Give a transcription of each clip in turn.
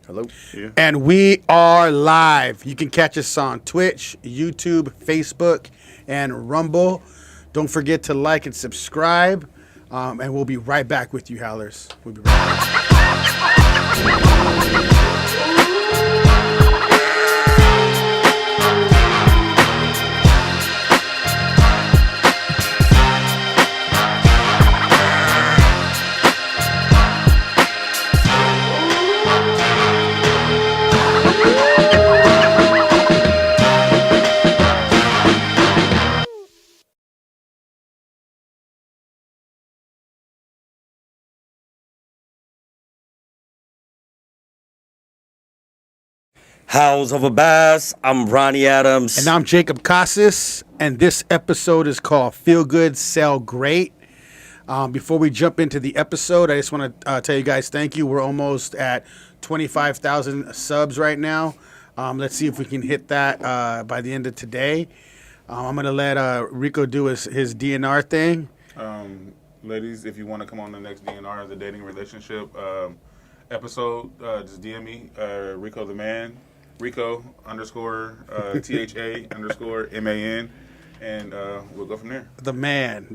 Hello. Yeah. And we are live. You can catch us on Twitch, YouTube, Facebook, and Rumble. Don't forget to like and subscribe. And we'll be right back with you, Howlers. We'll be right back. House of a Bass. I'm Ronnie Adams. And I'm Jacob Casas, and this episode is called Feel Good, Sell Great. Before we jump into the episode, I just want to tell you guys thank you. We're almost at 25,000 subs right now. Let's see if we can hit that by the end of today. I'm going to let Rico do his DNR thing. Ladies, if you want to come on the next DNR, the dating relationship episode, just DM me, Rico the Man. Rico _THA_MAN, and we'll go from there. The man.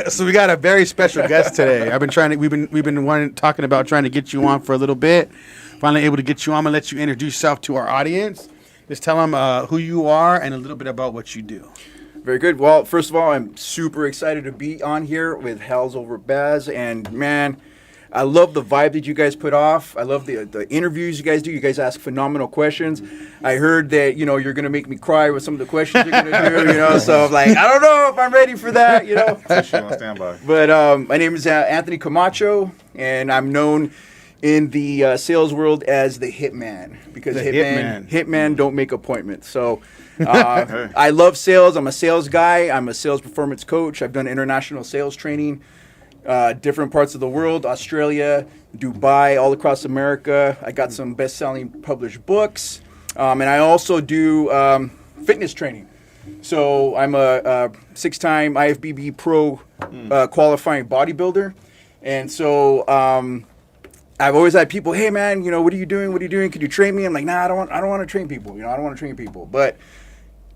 So we got a very special guest today. We've been talking about trying to get you on for a little bit. Finally able to get you on. I'm gonna let you introduce yourself to our audience. Just tell them who you are and a little bit about what you do. Very good. Well, first of all, I'm super excited to be on here with House Over Baz, and man, I love the vibe that you guys put off. I love the interviews you guys do. You guys ask phenomenal questions. I heard that, you're going to make me cry with some of the questions you're going to do, so I'm like, I don't know if I'm ready for that, She's on standby. But my name is Anthony Camacho, and I'm known in the sales world as the Hitman, because Hitman don't make appointments. So I love sales. I'm a sales guy. I'm a sales performance coach. I've done international sales training. Different parts of the world, Australia, Dubai, all across America. I got some best-selling published books. And I also do fitness training. So I'm a six-time IFBB pro qualifying bodybuilder. And so I've always had people, hey, man, what are you doing? What are you doing? Could you train me? I'm like, nah, I don't want to train people. I don't want to train people. But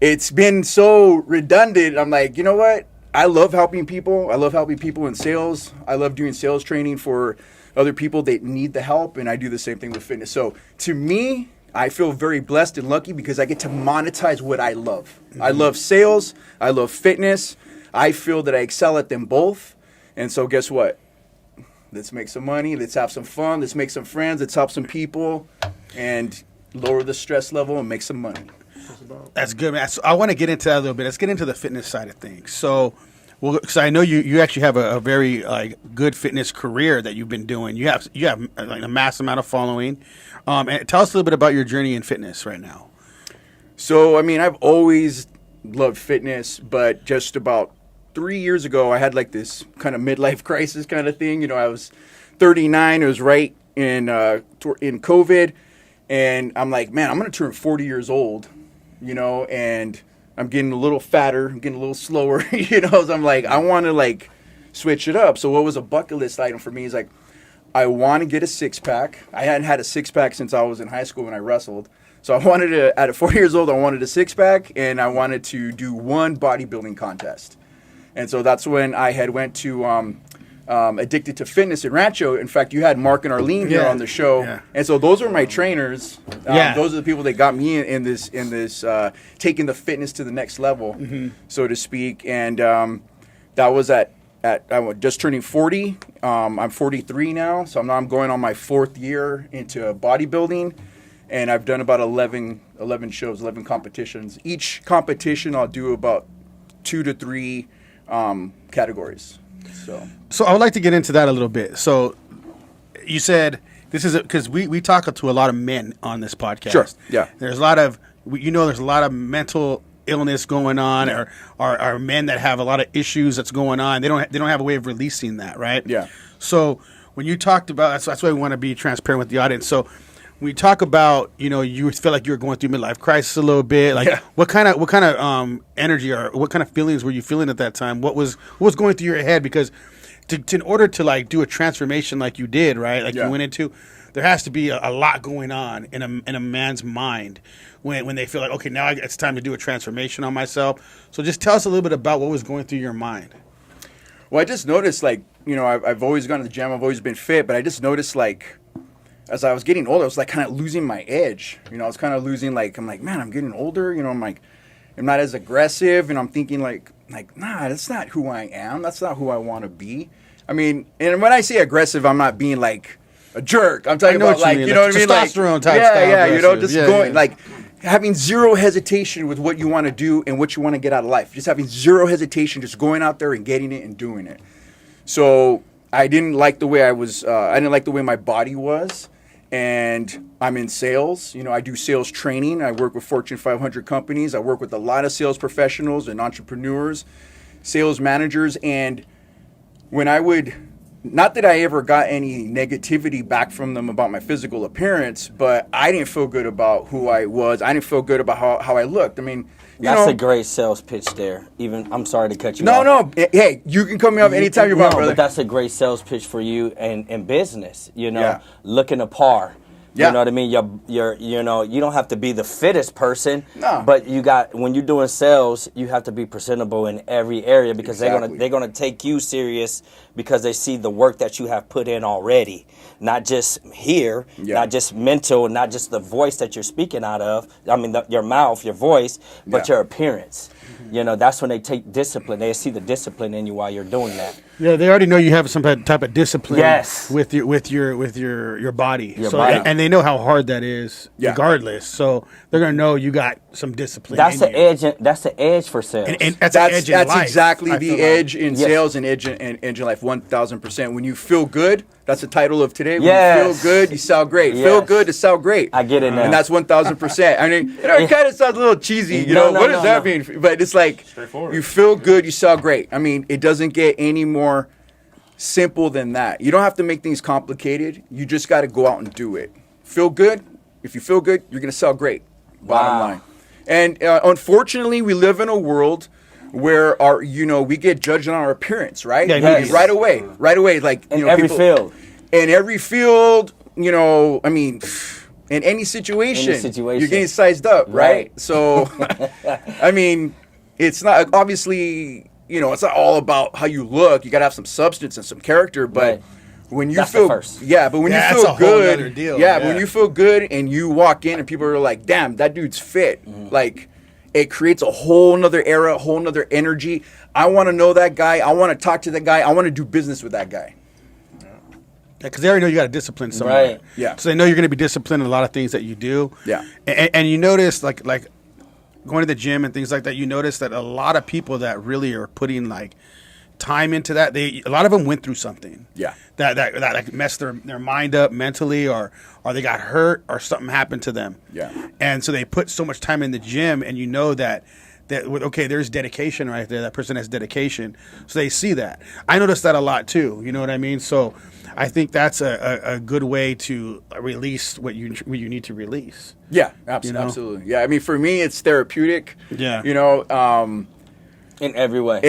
it's been so redundant. I'm like, you know what? I love helping people. I love helping people in sales. I love doing sales training for other people that need the help, and I do the same thing with fitness. So to me, I feel very blessed and lucky because I get to monetize what I love. Mm-hmm. I love sales. I love fitness. I feel that I excel at them both. And so guess what? Let's make some money. Let's have some fun. Let's make some friends. Let's help some people and lower the stress level and make some money. That's good, man. So I want to get into that a little bit. Let's get into the fitness side of things. So, because I know you actually have a very good fitness career that you've been doing. You have like a mass amount of following. And tell us a little bit about your journey in fitness right now. So, I've always loved fitness, but just about 3 years ago, I had like this kind of midlife crisis kind of thing. I was 39. It was right in COVID, and I'm like, man, I'm going to turn 40 years old. And I'm getting a little fatter, I'm getting a little slower, so I'm like, I want to switch it up. So what was a bucket list item for me is I want to get a six-pack. I hadn't had a six-pack since I was in high school when I wrestled. So I wanted to, at 40 years old, I wanted a six-pack, and I wanted to do one bodybuilding contest. And so that's when I had went to Addicted to Fitness in Rancho. In fact, you had Mark and Arlene here on the show, and so those are my trainers. Those are the people that got me in this taking the fitness to the next level, so to speak. And that was at I was just turning 40. I'm 43 now, so I'm going on my fourth year into bodybuilding, and I've done about 11 shows, 11 competitions. Each competition I'll do about 2 to 3 categories. So I would like to get into that a little bit. So you said this is because we talk to a lot of men on this podcast. Sure. Yeah. There's a lot of there's a lot of mental illness going on, or men that have a lot of issues that's going on. They don't have a way of releasing that, right? Yeah. So when you talked about that's why we want to be transparent with the audience. So when you talk about you feel like you're going through midlife crisis a little bit, what kind of energy or what kind of feelings were you feeling at that time? What was going through your head? Because in order to like do a transformation like you did, right? Like you went into, there has to be a lot going on in a man's mind when they feel like, okay, now it's time to do a transformation on myself. So just tell us a little bit about what was going through your mind. Well, I just noticed, like, you know, I've always gone to the gym, I've always been fit, but I just noticed, like, as I was getting older, I was like kind of losing my edge. You know, I was kind of losing, like, I'm like, man, I'm getting older. You know, I'm like, I'm not as aggressive, and I'm thinking like, nah, that's not who I am. That's not who I want to be. I mean, and when I say aggressive, I'm not being like a jerk. I'm talking about like, you know what I mean? Like, testosterone type stuff. Yeah, you know, just going like having zero hesitation with what you want to do and what you want to get out of life. Just having zero hesitation, just going out there and getting it and doing it. So I didn't like the way I was. I didn't like the way my body was. And I'm in sales. You know, I do sales training. I work with Fortune 500 companies. I work with a lot of sales professionals and entrepreneurs, sales managers. And when I would, not that I ever got any negativity back from them about my physical appearance, but I didn't feel good about who I was. I didn't feel good about how I looked. I mean, that's a great sales pitch there. Even, I'm sorry to cut you off. No. Hey, you can cut me off anytime you want, brother. But that's a great sales pitch for you and business, you know, looking to par. You know what I mean? You're you know, you don't have to be the fittest person, but when you're doing sales, you have to be presentable in every area because they're gonna take you serious because they see the work that you have put in already. Not just here, not just mental, not just the voice that you're speaking out of. I mean, your mouth, your voice, but your appearance. You know, that's when they take discipline. They see the discipline in you while you're doing that. Yeah, they already know you have some type of discipline. Yes. with your body. Your body. And they know how hard that is, regardless. So they're gonna know you got some discipline. That's the edge. That's the edge for sales. And that's exactly the edge in sales and edge in life. 1,000%. When you feel good, that's the title of today. When you feel good, you sell great. Feel good to sell great. I get it now. And that's 1,000%. I mean, you know, it kind of sounds a little cheesy. You know, what does that mean? But it's like you feel good, you sell great. I mean, it doesn't get any more simple than that. You don't have to make things complicated. You just got to go out and do it. Feel good. If you feel good, you're going to sell great. Bottom line. And unfortunately, we live in a world where we get judged on our appearance, right? Right away. Like in every field. In every field, you know, I mean, in any situation, you're getting sized up, right? So, I mean, it's not obviously, you know, it's not all about how you look. You got to have some substance and some character, but when you feel, but when you feel good, when you feel good and you walk in and people are like, damn, that dude's fit, like. It creates a whole nother era, a whole nother energy. I want to know that guy. I want to talk to that guy. I want to do business with that guy. Because they already know you got to discipline somewhere. Right. Yeah. So they know you're going to be disciplined in a lot of things that you do. Yeah. And you notice, like going to the gym and things like that, you notice that a lot of people that really are putting, like, time into that, a lot of them went through something. Yeah. That like messed their mind up mentally, or they got hurt, or something happened to them. Yeah. And so they put so much time in the gym, and you know that there's dedication right there. That person has dedication, so they see that. I noticed that a lot too. You know what I mean? So I think that's a good way to release what you need to release. Yeah, absolutely. Yeah, I mean, for me, it's therapeutic. Yeah. You know. In every way.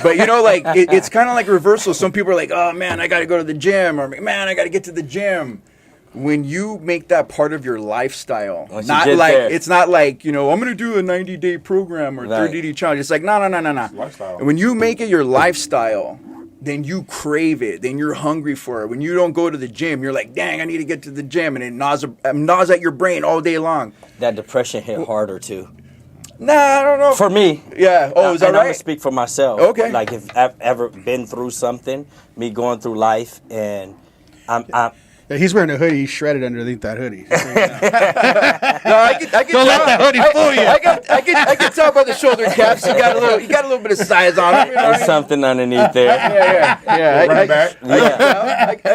But, you know, like, it's kind of like reversal. Some people are like, oh, man, I got to go to the gym. Or, man, I got to get to the gym. When you make that part of your lifestyle, it's not like, you know, I'm going to do a 90-day program or 30-day challenge. It's like, no. Lifestyle. And when you make it your lifestyle, then you crave it. Then you're hungry for it. When you don't go to the gym, you're like, dang, I need to get to the gym. And it gnaws at your brain all day long. That depression hit harder, too. Nah, I don't know. For me. Yeah. Oh, is that right? I'm going to speak for myself. Okay. Like, if I've ever been through something, me going through life, and Yeah, he's wearing a hoodie. He's shredded underneath that hoodie. No, I can Don't tell. let that hoodie fool you. I can tell by the shoulder caps. You got a little bit of size on him. You know? There's something underneath there. I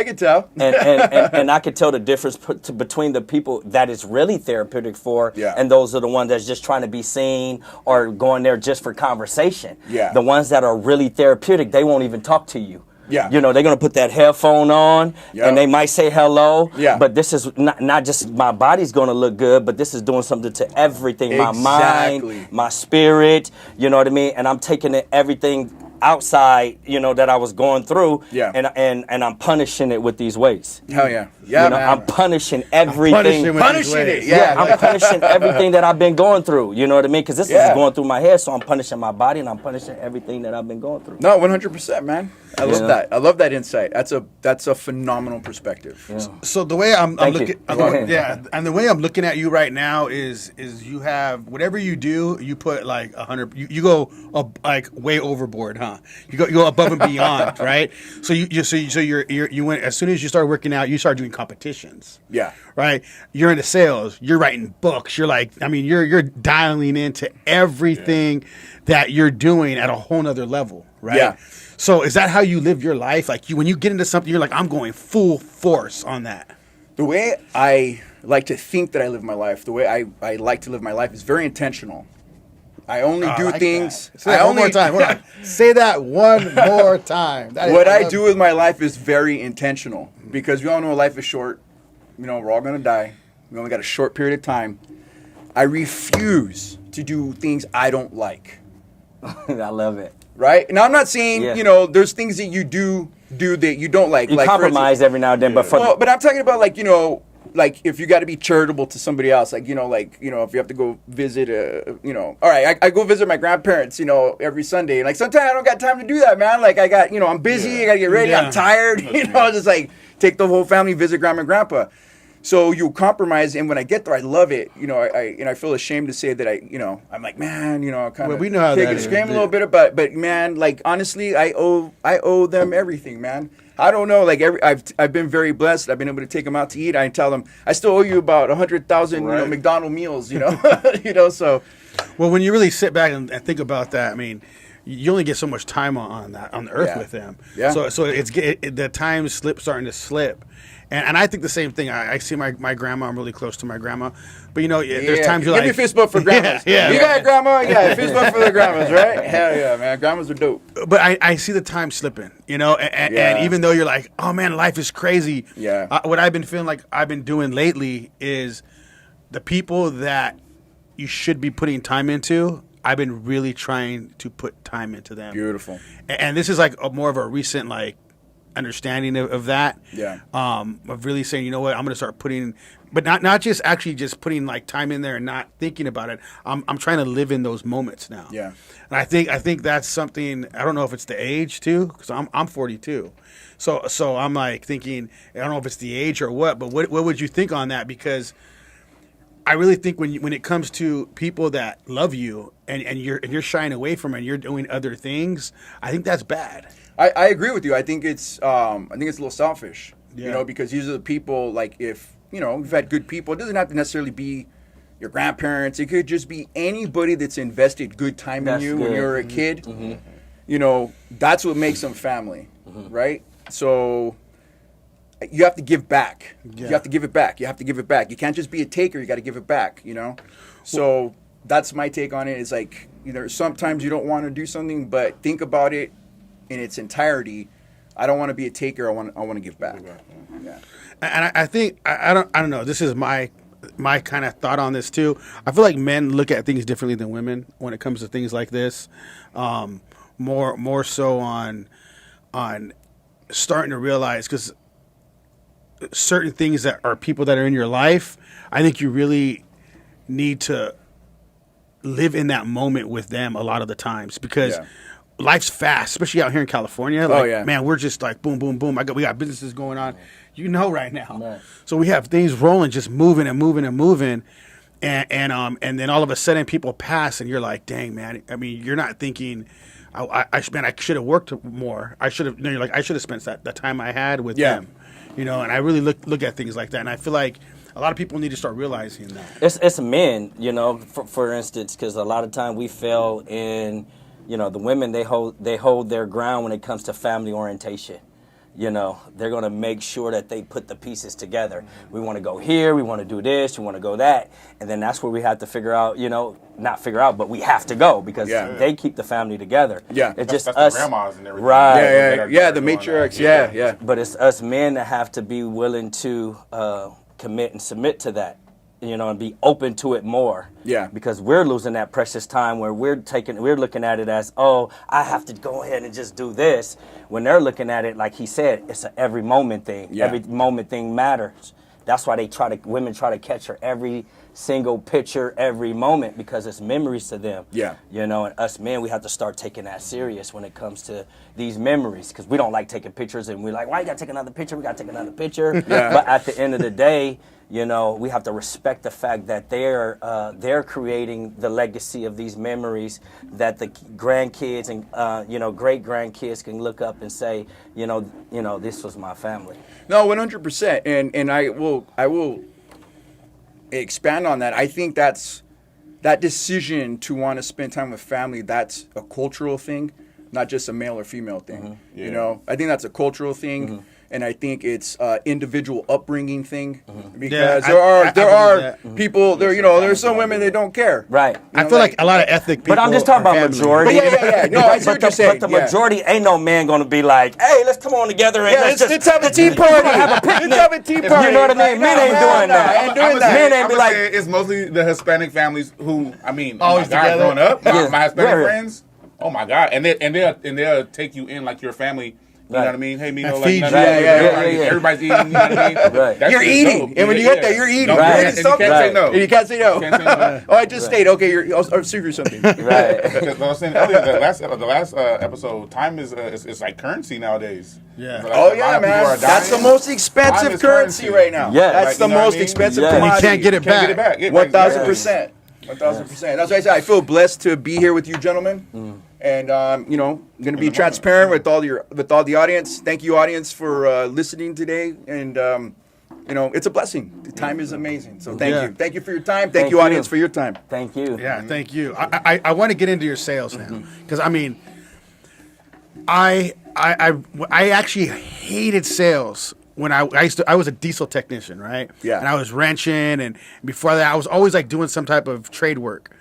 can tell. And I can tell the difference between the people that it's really therapeutic for, and those are the ones that's just trying to be seen or going there just for conversation. Yeah. The ones that are really therapeutic, they won't even talk to you. Yeah. You know, they're going to put that headphone on, and they might say hello, but this is not just my body's going to look good, but this is doing something to everything, my mind, my spirit, you know what I mean? And I'm taking everything outside, you know, that I was going through. Yeah. And I'm punishing it with these weights. Hell yeah. Yeah, you know, man. I'm punishing everything. Punishing it. Yeah. I'm punishing everything that I've been going through. You know what I mean? Because this is going through my head, so I'm punishing my body and I'm punishing everything that I've been going through. No, 100%, man. I love that. I love that insight. That's a phenomenal perspective. Yeah. So the way I'm looking, and the way I'm looking at you right now is you have whatever you do, you put like 100. You go like way overboard, huh? You go above and beyond, right? So you went as soon as you started working out, you started doing competitions. Yeah. Right. You're into sales. You're writing books. You're like, I mean, you're dialing into everything that you're doing at a whole nother level, right? Yeah. So is that how you live your life? Like when you get into something, you're like, I'm going full force on that. The way I like to think that I live my life, the way I like to live my life is very intentional. I only do things. Say that one more time. Hold on. Say that one more time. What I do with my life is very intentional because we all know life is short. You know, we're all going to die. We only got a short period of time. I refuse to do things I don't like. I love it. Right? Now, I'm not saying, you know, there's things that you do that you don't like. You like compromise every now and then, but but I'm talking about, like, you know, like if you got to be charitable to somebody else, like, you know, if you have to go visit, you know, all right, I go visit my grandparents, you know, every Sunday. Like, sometimes I don't got time to do that, man. Like, I got, you know, I'm busy, I got to get ready, I'm tired, you know, just like take the whole family, visit grandma and grandpa. So you compromise, and when I get there, I love it. You know, I feel ashamed to say that I'm like, man, you know, I kind of we know how kick that and is. scream a little bit, but man, like honestly, I owe them everything, man. I don't know, like I've been very blessed. I've been able to take them out to eat. I tell them I still owe you about 100,000 you know, McDonald's meals, you know, you know. So, well, when you really sit back and think about that, I mean, you only get so much time on the earth with them. Yeah. So the time starting to slip. And I think the same thing. I see my grandma. I'm really close to my grandma. But, you know, there's times you're like... Give me a fist bump for grandmas. You got a grandma? Yeah, fist bump for the grandmas, right? Hell yeah, man. Grandmas are dope. But I see the time slipping, you know? And even though you're like, oh, man, life is crazy. Yeah. What I've been feeling like I've been doing lately is the people that you should be putting time into, I've been really trying to put time into them. Beautiful. And this is like more of a recent, like, understanding of that. Yeah. Of really saying, you know what, I'm gonna start putting, but not just actually just putting like time in there and not thinking about it. I'm trying to live in those moments now. Yeah. And I think that's something. I don't know if it's the age too, because I'm 42. So I'm like thinking, I don't know if it's the age or what, but what would you think on that? Because I really think when it comes to people that love you and you're shying away from it and you're doing other things, I think that's bad. I agree with you. I think it's a little selfish, you know, because these are the people, like, if, you know, we've had good people, it doesn't have to necessarily be your grandparents. It could just be anybody that's invested good time in you when you're a kid. Mm-hmm. You know, that's what makes them family, right? So you have to give back. Yeah. You have to give it back. You have to give it back. You can't just be a taker. You got to give it back, you know? So that's my take on it. It's like, you know, sometimes you don't want to do something, but think about it in its entirety. I don't want to be a taker. I want to give back. Yeah. And I think I don't know. This is my kind of thought on this too. I feel like men look at things differently than women when it comes to things like this. More so on starting to realize, because certain things that are people that are in your life, I think you really need to live in that moment with them a lot of the times, because life's fast, especially out here in California. Like, man, we're just like boom, boom, boom. We got businesses going on, you know, right now. Right. So we have things rolling, just moving and moving and moving, and then all of a sudden people pass, and you're like, dang, man. I mean, you're not thinking, I should have worked more. I should have. You're like, I should have spent that time I had with them, you know. And I really look at things like that, and I feel like a lot of people need to start realizing that. It's men, you know, for instance, because a lot of time we fail in. You know, the women, they hold their ground when it comes to family orientation. You know, they're going to make sure that they put the pieces together. We want to go here, we want to do this, we want to go that. And then that's where we have to figure out, you know, not figure out, but we have to go because they keep the family together. Yeah. It's just that's us. The grandmas and everything. Right. Yeah, the matriarchs. Yeah. But it's us men that have to be willing to commit and submit to that. and be open to it more. Yeah. Because we're losing that precious time where we're looking at it as, oh, I have to go ahead and just do this. When they're looking at it, like he said, it's an every moment thing. Yeah. Every moment thing matters. That's why women try to catch her every single picture, every moment, because it's memories to them. Yeah. And us men, we have to start taking that serious when it comes to these memories, because we don't like taking pictures, and we're like, why you gotta take another picture? We gotta take another picture. Yeah. But at the end of the day, we have to respect the fact that they're creating the legacy of these memories that the grandkids and great grandkids can look up and say, this was my family. No, 100%, and I will expand on that. I think that decision to want to spend time with family, that's a cultural thing, not just a male or female thing. Mm-hmm. Yeah. I think that's a cultural thing. Mm-hmm. And I think it's individual upbringing thing, Mm-hmm. because Yeah, there are I people there. There's some women that don't care. Right. I feel like a lot of ethnic people. But I'm just talking about are family. majority. But yeah. No, I see what you're saying. But the majority ain't no man gonna be like, hey, let's come on together and let's have a tea party. Have a picnic. Let's have a tea party. You know what I mean? Men ain't doing that. Ain't doing that. Men ain't be like, it's mostly the Hispanic families who, Always together. growing up, Yeah. my Hispanic Right. friends. Oh my God, and they'll take you in like your family. You know what I mean? Hey, Mino, like, feed you. everybody's eating. You know what I mean? Right. That You're shit's eating, dope. and when you get there, you're eating. No, Right. and you can't say no. And you can't say no. Can't say no. Oh, I just stayed. Okay, I'll serve you something. right. Because I was saying earlier, the last episode, time is like currency nowadays. Yeah. Like, Oh a lot yeah, of people man. are That's the dying. most Time expensive is currency right now. Yeah. That's Like, the you know what most I mean? expensive Yeah. And you commodity. can't get it Can't get back. it back. 1,000%. 1,000%. That's why I say I feel blessed to be here with you, gentlemen. And I'm going to be transparent with all the audience. Thank you, audience, for listening today. And it's a blessing. The time is amazing. So thank you. Thank you for your time. Thank you, audience, for your time. Thank you. Yeah, thank you. I want to get into your sales now, because I mean, I actually hated sales when I was a diesel technician, right? Yeah. And I was wrenching, and before that, I was always like doing some type of trade work,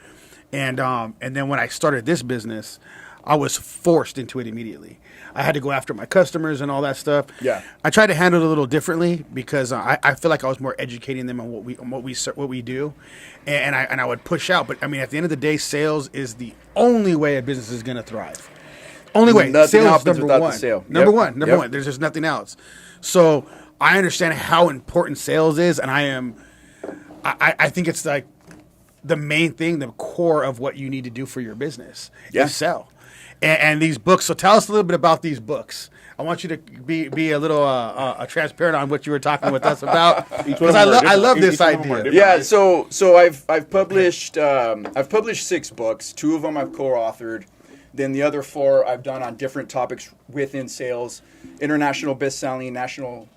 and then when I started this business, I was forced into it immediately. I had to go after my customers and all that stuff. Yeah. I tried to handle it a little differently because I feel like I was more educating them on what we do, and I would push out. But I mean, at the end of the day, sales is the only way a business is going to thrive. Only way. Nothing Sales happens is number without the one. sale. Number Yep. one. Number Yep. one. There's just nothing else. So I understand how important sales is, and I think it's like the main thing, the core of what you need to do for your business. Yeah. Is sell. And these books. So tell us a little bit about these books. I want you to be a little transparent on what you were talking with us about, because I love this idea. Yeah, so I've published 6 books. 2 of them I've co-authored. Then the other 4 I've done on different topics within sales, international best-selling, national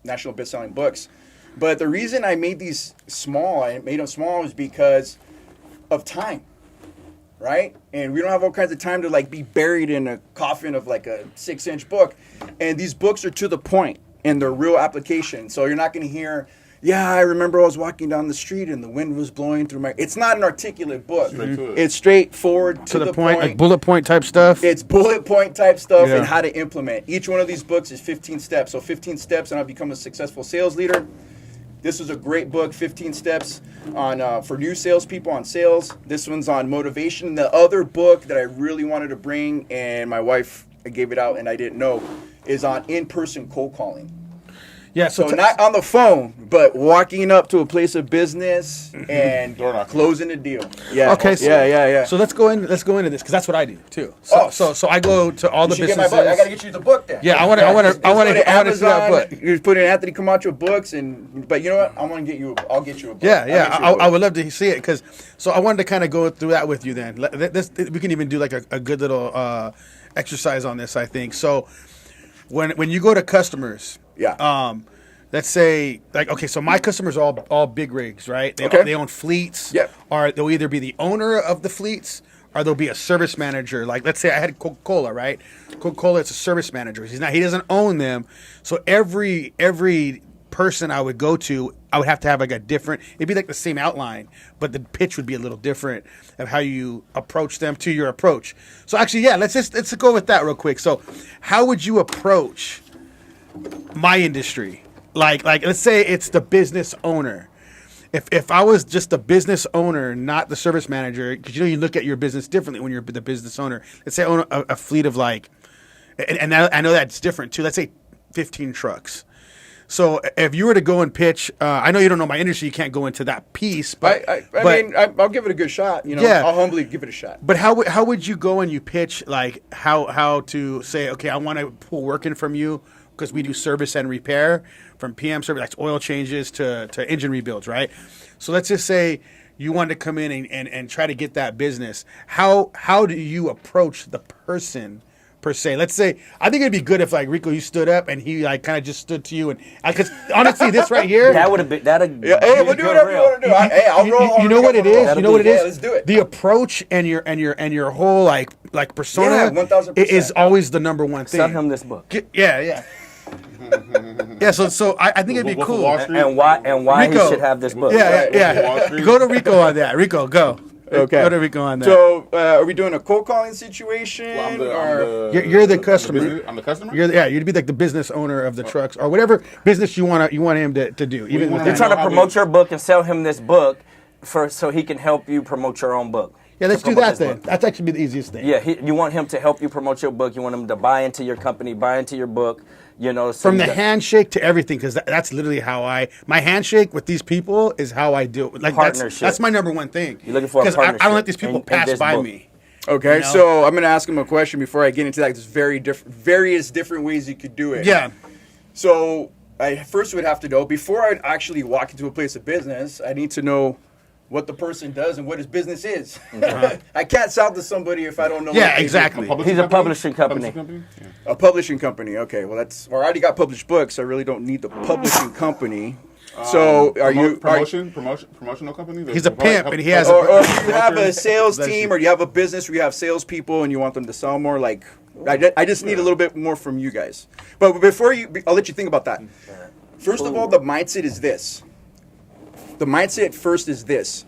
best-selling books. But the reason I made these small, was because of time, right? And we don't have all kinds of time to like be buried in a coffin of like a 6-inch book. And these books are to the point and they're real application. So you're not going to hear, yeah, I remember I was walking down the street and the wind was blowing through my... It's not an articulate book. It's straightforward, to the point. Like bullet point type stuff. It's bullet point type stuff and how to implement. Each one of these books is 15 steps. So 15 steps and I'll become a successful sales leader. This is a great book, 15 steps on for new salespeople on sales. This one's on motivation. The other book that I really wanted to bring, and my wife gave it out and I didn't know, is on in-person cold calling. Yeah, So not on the phone, but walking up to a place of business and closing a deal. Yeah. Okay. So, yeah. So let's go into this, because that's what I do too. So I go to all the You should get businesses. my book. I gotta get you the book then. Yeah, I want to see that Amazon. book. You put in Anthony Camacho books, but you know what? I'll get you a book. Yeah. I'll get you a book. I would love to see it, so I wanted to kind of go through that with you. Then we can even do like a good little exercise on this, I think. So when you go to customers, let's say, like, okay, so my customers are all big rigs, right? They own fleets. Yep. Or they'll either be the owner of the fleets, or they'll be a service manager. Like, let's say I had Coca-Cola, right? Coca-Cola is a service manager. He doesn't own them. So every person I would go to, I would have to have like a different, it'd be like the same outline, but the pitch would be a little different of how you approach them to your approach. So actually, let's go with that real quick. So how would you approach my industry? Like let's say it's the business owner, if I was just the business owner, not the service manager, because you look at your business differently when you're the business owner. Let's say I own a fleet of like, and I know that's different too. Let's say 15 trucks. So if you were to go and pitch, I know you don't know my industry, you can't go into that piece, but I mean, I'll give it a good shot. Yeah. I'll humbly give it a shot. But how would you go and you pitch like how to say, okay, I want to pull work in from you because we do service and repair from PM service, like oil changes to engine rebuilds, right? So let's just say you want to come in and try to get that business. How do you approach the person? Per se, let's say, I think it'd be good if like Rico, you stood up and he like kind of just stood to you, and because honestly, this right here, that would have been that'd. Yeah, hey, we'll do whatever you want to do. I'll roll. You know what it is? You know what it is? Yeah, let's do it. The approach and your whole like persona 1000%. is always the number one thing. Sell him this book. Yeah. Yeah, so I think it'd be cool. And why Rico, he should have this book. Yeah. Go to Rico on that. Rico, go. Okay. Go to Rico on that. So, are we doing a cold calling situation? You're the customer. I'm the customer? You'd be like the business owner of the trucks or whatever business you want him to do. Even You're trying to promote your book and sell him this book so he can help you promote your own book. Yeah, let's do that then. That's actually the easiest thing. Yeah, you want him to help you promote your book. You want him to buy into your company, buy into your book. So from the handshake to everything, because that's literally how my handshake with these people is how I do it. Like partnership. That's my number one thing. You're looking for a partnership. I don't let these people pass by book. me. Okay, so I'm going to ask him a question before I get into that. There's various different ways you could do it. Yeah. So I first would have to know, before I actually walk into a place of business, I need to know what the person does and what his business is. I can't sell to somebody if I don't know. Yeah, exactly. He's a publishing company. Yeah. A publishing company. Okay, well I already got published books. I really don't need the publishing company. So promotional company? He's a pimp and he has or do you have a sales team or do you have a business where you have salespeople and you want them to sell more? Like, I just need a little bit more from you guys. But before I'll let you think about that. First of all, the mindset is this. The mindset first is this.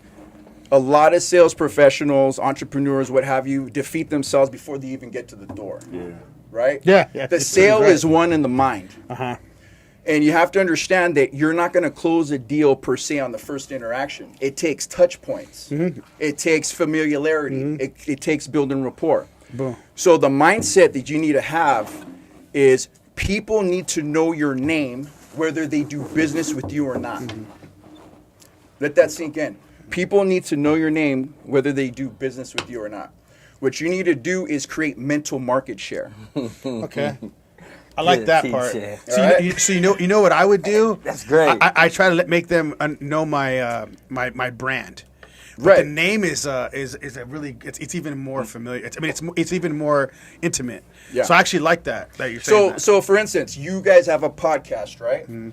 A lot of sales professionals, entrepreneurs, what have you, defeat themselves before they even get to the door. Yeah. Right? Yeah. The sale is won in the mind. Uh-huh. And you have to understand that you're not going to close a deal per se on the first interaction. It takes touch points. Mm-hmm. It takes familiarity. Mm-hmm. It takes building rapport. Boom. So the mindset that you need to have is people need to know your name whether they do business with you or not. Mm-hmm. Let that sink in. People need to know your name whether they do business with you or not. What you need to do is create mental market share. Okay. I like that part. So you know what I would do? That's great. I try to make them know my my brand. But right. The name is a really it's even more familiar. It's even more intimate. Yeah. So I actually like that you're saying that. So for instance, you guys have a podcast, right? Mm-hmm.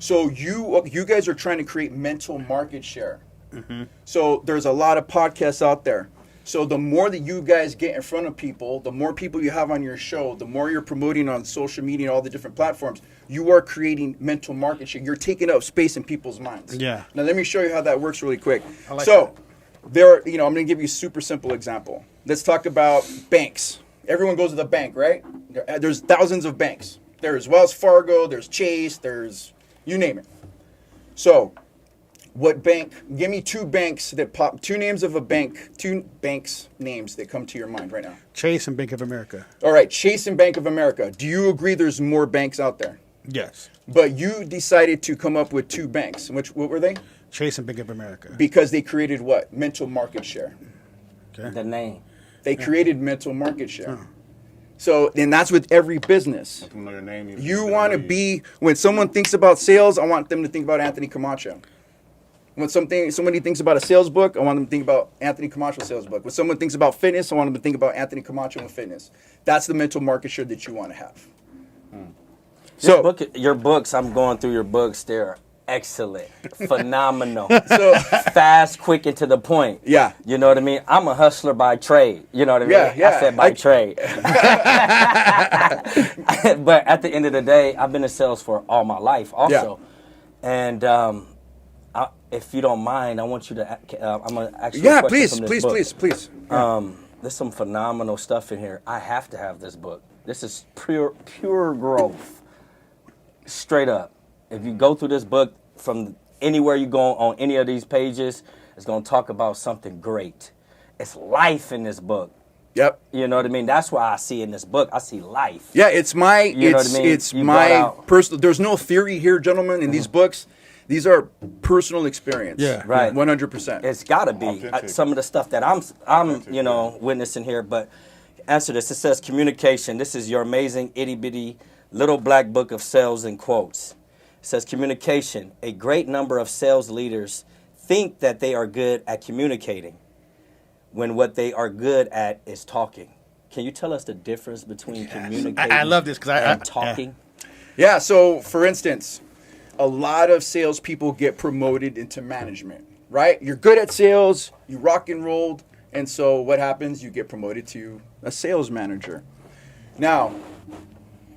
So you guys are trying to create mental market share. Mm-hmm. So there's a lot of podcasts out there. So the more that you guys get in front of people, the more people you have on your show, the more you're promoting on social media and all the different platforms, you are creating mental market share. You're taking up space in people's minds. Yeah. Now let me show you how that works really quick. I'm going to give you a super simple example. Let's talk about banks. Everyone goes to the bank, right? There's thousands of banks. There's Wells Fargo, there's Chase, there's you name it. So, what bank? Give me two banks that pop. Two names of a bank. Two banks names that come to your mind right now. Chase and Bank of America. All right, Chase and Bank of America. Do you agree there's more banks out there? Yes. But you decided to come up with two banks. What were they? Chase and Bank of America. Because they created what? Mental market share. Okay. The name. They created mental market share. So, and that's with every business. Know your name, you want to be, when someone thinks about sales, I want them to think about Anthony Camacho. When somebody thinks about a sales book, I want them to think about Anthony Camacho's sales book. When someone thinks about fitness, I want them to think about Anthony Camacho and fitness. That's the mental market share that you want to have. So your books, I'm going through your books. They're excellent, phenomenal, fast, quick, and to the point. Yeah. You know what I mean? I'm a hustler by trade. You know what I mean? Yeah. I said by trade. But at the end of the day, I've been in sales for all my life also. Yeah. And if you don't mind, I want you to, I'm going to ask you a question from this book. Please. There's some phenomenal stuff in here. I have to have this book. This is pure growth. Straight up. If you go through this book from anywhere you go on any of these pages, it's going to talk about something great. It's life in this book. Yep. You know what I mean? That's why I see in this book, I see life. Yeah, it's my, you know what I mean? It's my personal, there's no theory here, gentlemen, in these books. These are personal experience. Yeah. Right. 100%. It's got to be some of the stuff that I'm you know, witnessing here. But answer this. It says communication. This is your amazing itty bitty little black book of sales and quotes. It says communication. A great number of sales leaders think that they are good at communicating when what they are good at is talking. Can you tell us the difference between communicating I love this and talking? Yeah. So, for instance, a lot of salespeople get promoted into management, right? You're good at sales, you rock and rolled, and so what happens? You get promoted to a sales manager. Now,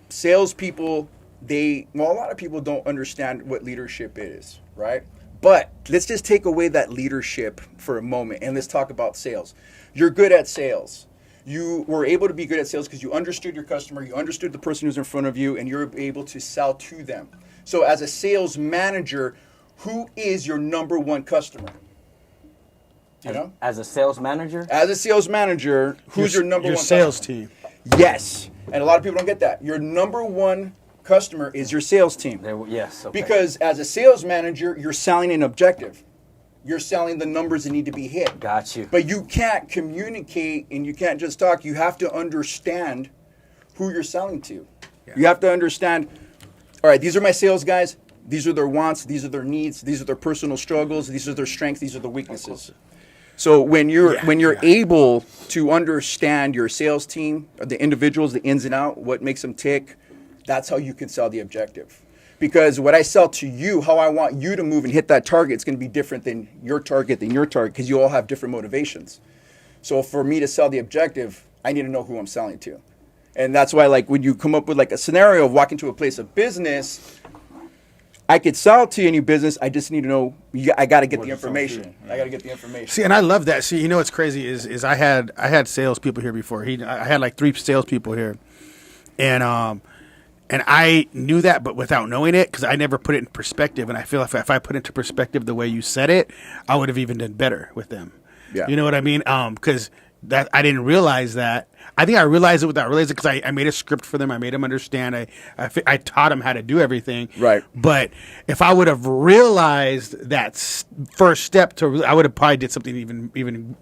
salespeople, a lot of people don't understand what leadership is, right? But let's just take away that leadership for a moment and let's talk about sales. You're good at sales. You were able to be good at sales because you understood your customer, you understood the person who's in front of you, and you're able to sell to them. So as a sales manager, who is your number one customer? You know? As a sales manager? As a sales manager, who's your number one customer? Your sales team. Yes. And a lot of people don't get that. Your number one customer is your sales team. Yes. Okay. Because as a sales manager, you're selling an objective. You're selling the numbers that need to be hit. Got you. But you can't communicate and you can't just talk. You have to understand who you're selling to. Yeah. You have to understand, all right, these are my sales guys. These are their wants. These are their needs. These are their personal struggles. These are their strengths. These are their weaknesses. So when you're able to understand your sales team, the individuals, the ins and outs, what makes them tick, that's how you can sell the objective. Because what I sell to you, how I want you to move and hit that target, it's going to be different than your target, because you all have different motivations. So for me to sell the objective, I need to know who I'm selling to. And that's why, like, when you come up with like a scenario of walking to a place of business, I could sell to any business. I just need to know. I got to get the information. I got to get the information. See, and I love that. See, you know what's crazy is I had salespeople here before. I had like 3 salespeople here, and I knew that, but without knowing it, because I never put it in perspective. And I feel if I put it into perspective the way you said it, I would have even done better with them. Yeah. You know what I mean? Because that I didn't realize that. I think I realized it without realizing because I made a script for them. I made them understand. I taught them how to do everything. Right. But if I would have realized that first step I would have probably did something even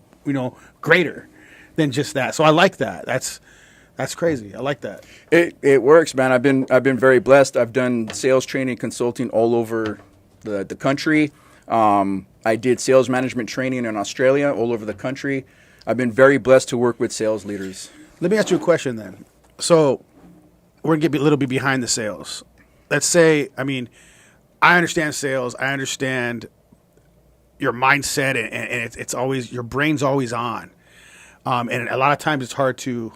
greater than just that. So I like that. That's crazy. I like that. It works, man. I've been very blessed. I've done sales training, consulting all over the country. I did sales management training in Australia, all over the country. I've been very blessed to work with sales leaders. Let me ask you a question then. So we're going to get a little bit behind the sales. Let's say, I understand sales. I understand your mindset, and it's always, your brain's always on. And a lot of times it's hard to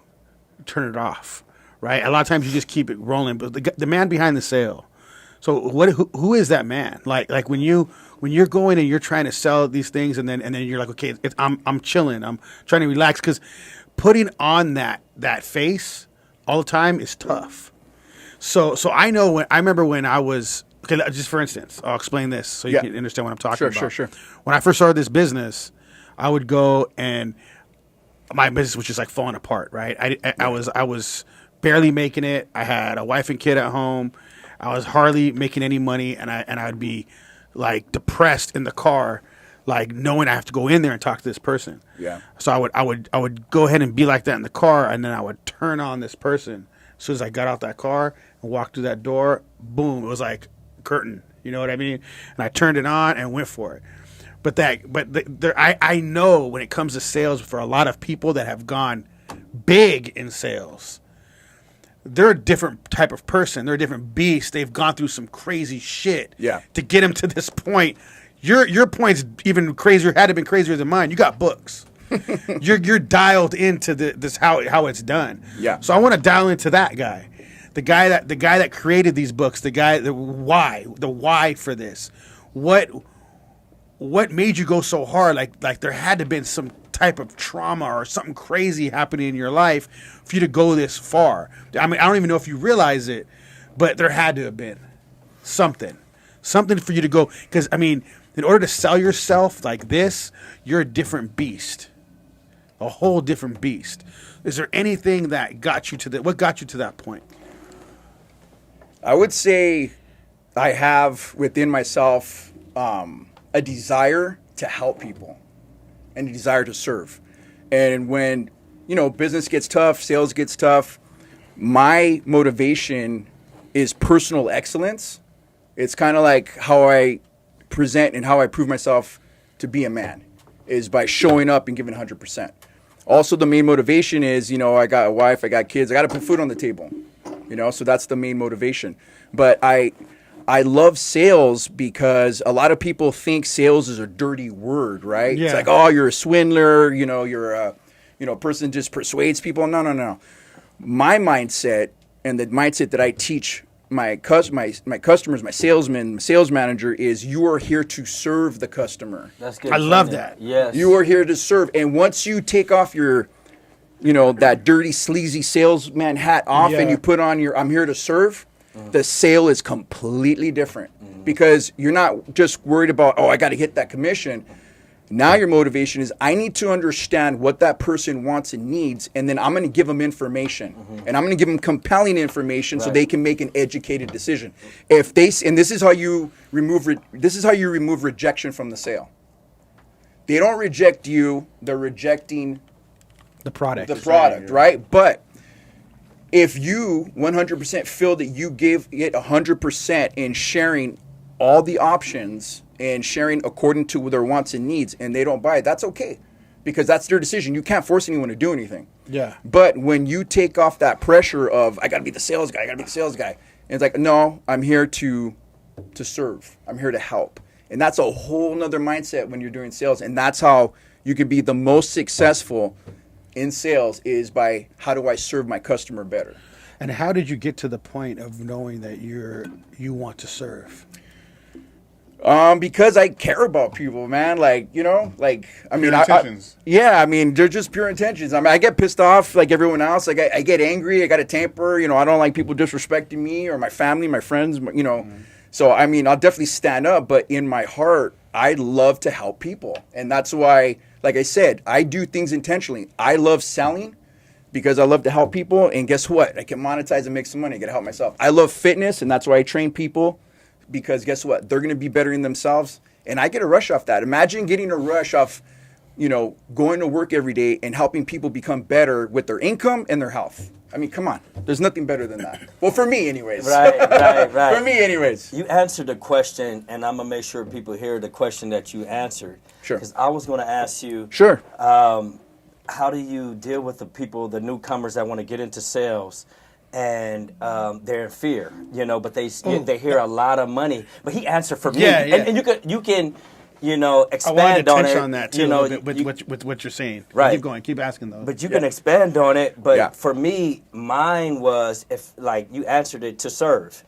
turn it off, right? A lot of times you just keep it rolling. But the man behind the sale. So who is that man? Like when you're going and you're trying to sell these things, and then you're like, okay, I'm chilling, I'm trying to relax, because putting on that face all the time is tough. So I know I remember when I was, okay, just for instance, I'll explain this so you can understand what I'm talking about. Sure. When I first started this business, I would go and my business was just like falling apart, right? I was barely making it. I had a wife and kid at home. I was hardly making any money, and I'd be like depressed in the car, like knowing I have to go in there and talk to this person. Yeah. So I would go ahead and be like that in the car, and then I would turn on this person. As soon as I got out that car and walked through that door, boom, it was like curtain. You know what I mean? And I turned it on and went for it. I know when it comes to sales, for a lot of people that have gone big in sales, they're a different type of person. They're a different beast. They've gone through some crazy shit to get them to this point. Your point's even crazier, had it been crazier than mine. You got books. You're dialed into this how it's done. Yeah. So I want to dial into that guy. The guy that created these books, the why for this. What made you go so hard? Like there had to have been some type of trauma or something crazy happening in your life for you to go this far. I don't even know if you realize it, but there had to have been something. Something for you to go, because, I mean, in order to sell yourself like this, you're a different beast. A whole different beast. Is there anything that got you to that? What got you to that point? I would say I have within myself a desire to help people and a desire to serve. And when, business gets tough, sales gets tough, my motivation is personal excellence. It's kind of like how I present and how I prove myself to be a man is by showing up and giving 100%. Also, the main motivation is, I got a wife, I got kids, I got to put food on the table, so that's the main motivation. But I love sales because a lot of people think sales is a dirty word, right? Yeah. It's like, oh, you're a swindler, you're a person just persuades people. No. My mindset and the mindset that I teach my customers, my salesmen, my sales manager is you are here to serve the customer. That's good. I love that. Yes. You are here to serve. And once you take off your, that dirty, sleazy salesman hat off and you put on your I'm here to serve, the sale is completely different because you're not just worried about, I got to hit that commission. Now your motivation is I need to understand what that person wants and needs, and then I'm going to give them information, and I'm going to give them compelling information so they can make an educated decision. And this is how you remove rejection from the sale. They don't reject you; they're rejecting the product. Right? But if you 100% feel that you give it 100% in sharing all the options and sharing according to their wants and needs, and they don't buy it, that's okay. Because that's their decision. You can't force anyone to do anything. Yeah. But when you take off that pressure of, I got to be the sales guy, and it's like, no, I'm here to serve. I'm here to help. And that's a whole nother mindset when you're doing sales. And that's how you can be the most successful in sales is by how do I serve my customer better. And how did you get to the point of knowing that you want to serve? Because I care about people, man. Pure intentions. They're just pure intentions. I get pissed off like everyone else. Like I get angry. I got a temper. I don't like people disrespecting me or my family, my friends. So I'll definitely stand up. But in my heart, I love to help people, and that's why, like I said, I do things intentionally. I love selling because I love to help people, and guess what? I can monetize and make some money. I get to help myself. I love fitness, and that's why I train people. Because guess what? They're going to be better in themselves. And I get a rush off that. Imagine getting a rush off, going to work every day and helping people become better with their income and their health. I mean, come on. There's nothing better than that. Well, for me anyways. Right. For me anyways. You answered the question, and I'm going to make sure people hear the question that you answered. Sure. Because I was going to ask you. Sure. How do you deal with the newcomers that want to get into sales? And they're in fear, but they hear a lot of money. But he answered for me, and you can expand on it. On that too, with what you're saying. Right. Keep going. Keep asking those. But you can expand on it. But for me, mine was you answered it to serve.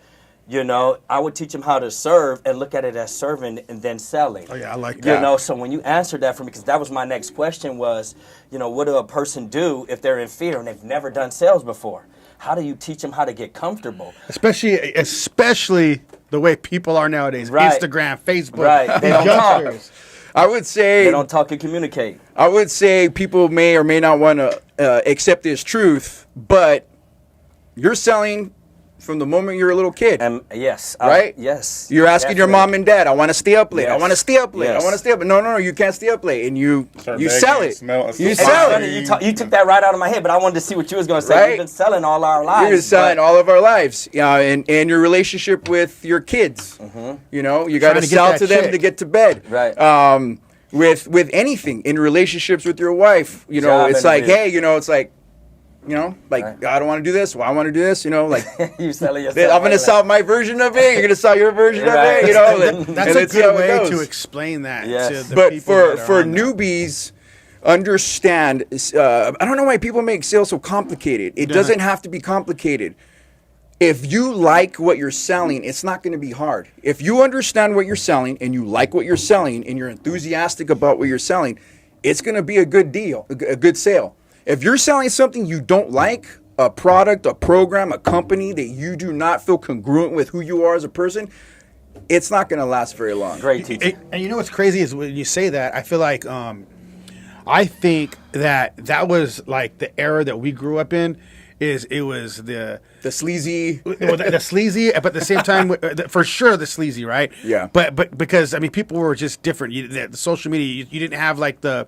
I would teach them how to serve and look at it as serving and then selling. Oh yeah, I like that. So when you answered that for me, because that was my next question was, what do a person do if they're in fear and they've never done sales before? How do you teach them how to get comfortable? Especially the way people are nowadays. Right. Instagram, Facebook. Right. They don't talk. I would say... They don't talk and communicate. I would say people may or may not want to accept this truth, but you're selling from the moment you're a little kid. Yes. Right? Yes. You're asking your mom and dad, I want to stay up late. Yes. I want to stay up late. Yes. I want to stay up late. No, you can't stay up late. And you sell it. You It's sell funny, it. you took that right out of my head, but I wanted to see what you was going to say. Right? We've been selling all our lives. You've been selling all of our lives. And your relationship with your kids. You got to sell to them to get to bed. Right. With anything, in relationships with your wife, it's like, hey, it's like, right. I don't want to do this. Well, I want to do this. You selling yourself. I'm going to sell my version of it. You're going to sell your version of it. That's a good way to explain that. Yes. To the but people for newbies, understand. I don't know why people make sales so complicated. It doesn't have to be complicated. If you like what you're selling, it's not going to be hard. If you understand what you're selling and you like what you're selling and you're enthusiastic about what you're selling, it's going to be a good deal, a good sale. If you're selling something you don't like, a product, a program, a company that you do not feel congruent with who you are as a person, it's not going to last very long. Great teacher. And you know what's crazy is when you say that, I feel like I think that was like the era that we grew up in. It was the sleazy, the sleazy, but at the same time, for sure the sleazy, right? Yeah. But because I mean, people were just different. The social media, you didn't have like the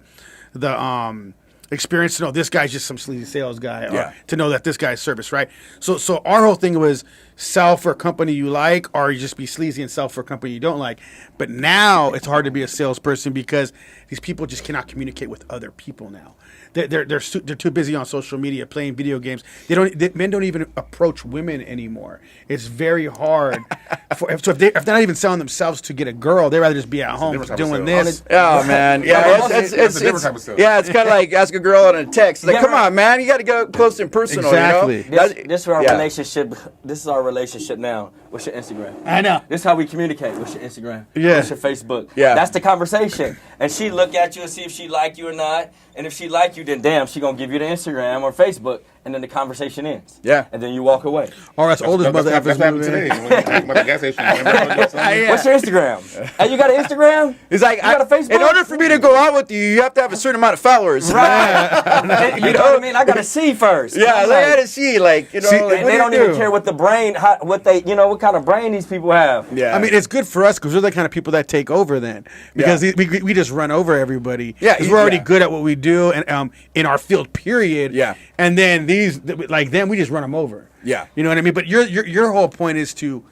experience to know this guy's just some sleazy sales guy, or to know that this guy's service, right? So our whole thing was sell for a company you like, or you just be sleazy and sell for a company you don't like. But now it's hard to be a salesperson because these people just cannot communicate with other people now. They're too busy on social media playing video games. Men don't even approach women anymore. It's very hard. If they're not even selling themselves to get a girl, they'd rather just be at home doing this. Oh man, it's kind of like ask a girl on a text. Like, come on, man, you got to go close and personal. Exactly. You know? This is our relationship. This is our relationship now. What's your Instagram? I know. This is how we communicate. What's your Instagram? Yeah. What's your Facebook? Yeah. That's the conversation. And she look at you and see if she like you or not. And if she like you, then damn, she gonna give you the Instagram or Facebook, and then the conversation ends. Yeah. And then you walk away. Or as old as mother That's happened today. When you talk about the gas station. What's your Instagram? Hey, you got an Instagram? It's like, you got a Facebook? in order for me to go out with you, you have to have a certain amount of followers. Right. you know what I mean? I gotta see first. Yeah, I gotta see, like, you know. See, like, And they don't even care what the brain, what kind of brain these people have. Yeah. I mean, it's good for us because we're the kind of people that take over then. Because we just run over everybody. Yeah, because we're already good at what we do and in our field, period. Yeah. And then these, like them, we just run them over. Yeah. You know what I mean? But your whole point is to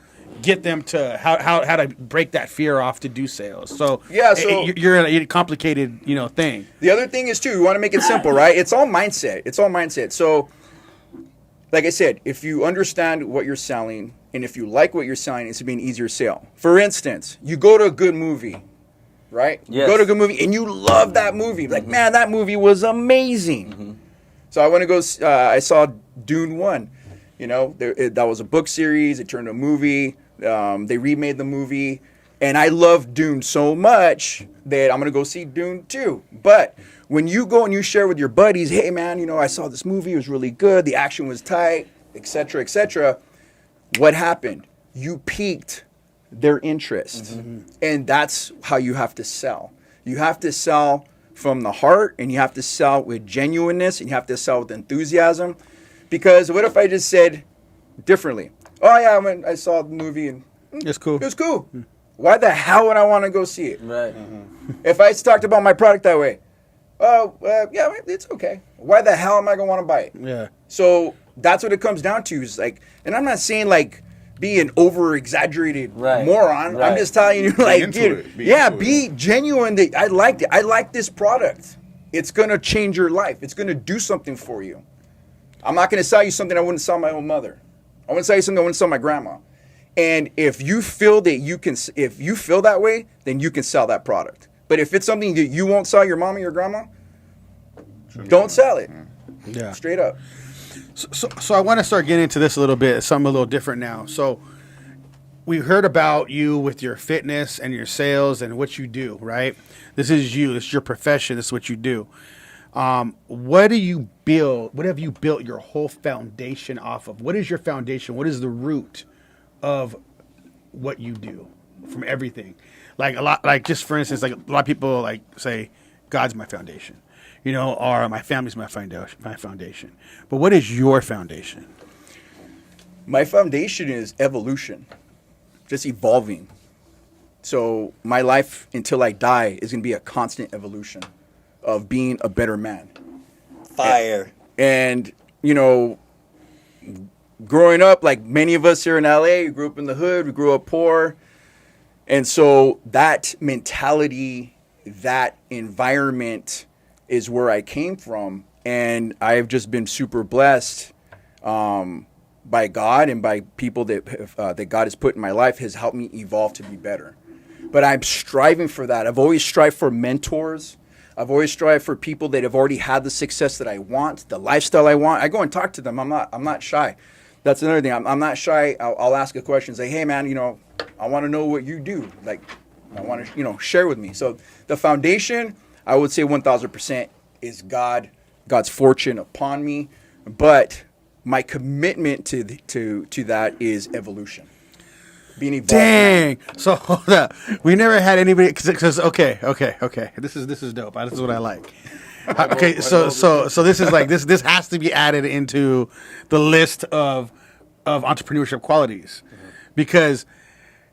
get them to how to break that fear off to do sales. So you're in a complicated thing. The other thing is too, you want to make it simple, right? It's all mindset. So, like I said, if you understand what you're selling and if you like what you're selling, it's to be an easier sale. For instance, you go to a good movie, right? Yes. You go to a good movie and you love that movie. Like, man, that movie was amazing. Mm-hmm. So I want to go. I saw Dune 1. That was a book series. It turned to a movie. They remade the movie. And I love Dune so much that I'm going to go see Dune 2. But when you go and you share with your buddies, hey, man, I saw this movie. It was really good. The action was tight, etc., etc. What happened? You piqued their interest. Mm-hmm. And that's how you have to sell. You have to sell from the heart, and you have to sell with genuineness, and you have to sell with enthusiasm. Because what if I just said differently? Oh, yeah, I saw the movie, and it's cool. It was cool. Mm-hmm. Why the hell would I want to go see it? Right. Mm-hmm. If I talked about my product that way, yeah, it's okay. Why the hell am I going to want to buy it? Yeah. So that's what it comes down to. Is like, and I'm not saying like be an over-exaggerated moron. Right. I'm just telling you, like, be genuine. That I liked it. I like this product. It's going to change your life. It's going to do something for you. I'm not going to sell you something I wouldn't sell my own mother. I wouldn't sell you something I wouldn't sell my grandma. And if you feel that if you feel that way, then you can sell that product. But if it's something that you won't sell your mom or your grandma, don't sell it. Yeah. Straight up. So I want to start getting into this a little bit, something a little different now. So we heard about you with your fitness and your sales and what you do, right? This is you. This is your profession. This is what you do. What do you build? What have you built your whole foundation off of? What is your foundation? What is the root of what you do from everything? Just for instance, like a lot of people like say, God's my foundation. Or my family's my foundation. But what is your foundation? My foundation is evolution, just evolving. So my life until I die is going to be a constant evolution of being a better man. Fire. And growing up, like many of us here in LA, we grew up in the hood, we grew up poor. And so that mentality, that environment is where I came from, and I've just been super blessed by God and by people that God has put in my life has helped me evolve to be better. But I'm striving for that. I've always strived for mentors. I've always strived for people that have already had the success that I want, the lifestyle I want. I go and talk to them. I'm not shy. That's another thing. I'm not shy. I'll ask a question. Say, hey man, I want to know what you do. Like, I want to share with me. So the foundation, I would say 1,000% is God's fortune upon me, but my commitment to that is evolution. Being evolved. Dang. So hold up. We never had anybody because okay. This is dope. This is what I like. Okay, so this is like this has to be added into the list of entrepreneurship qualities, because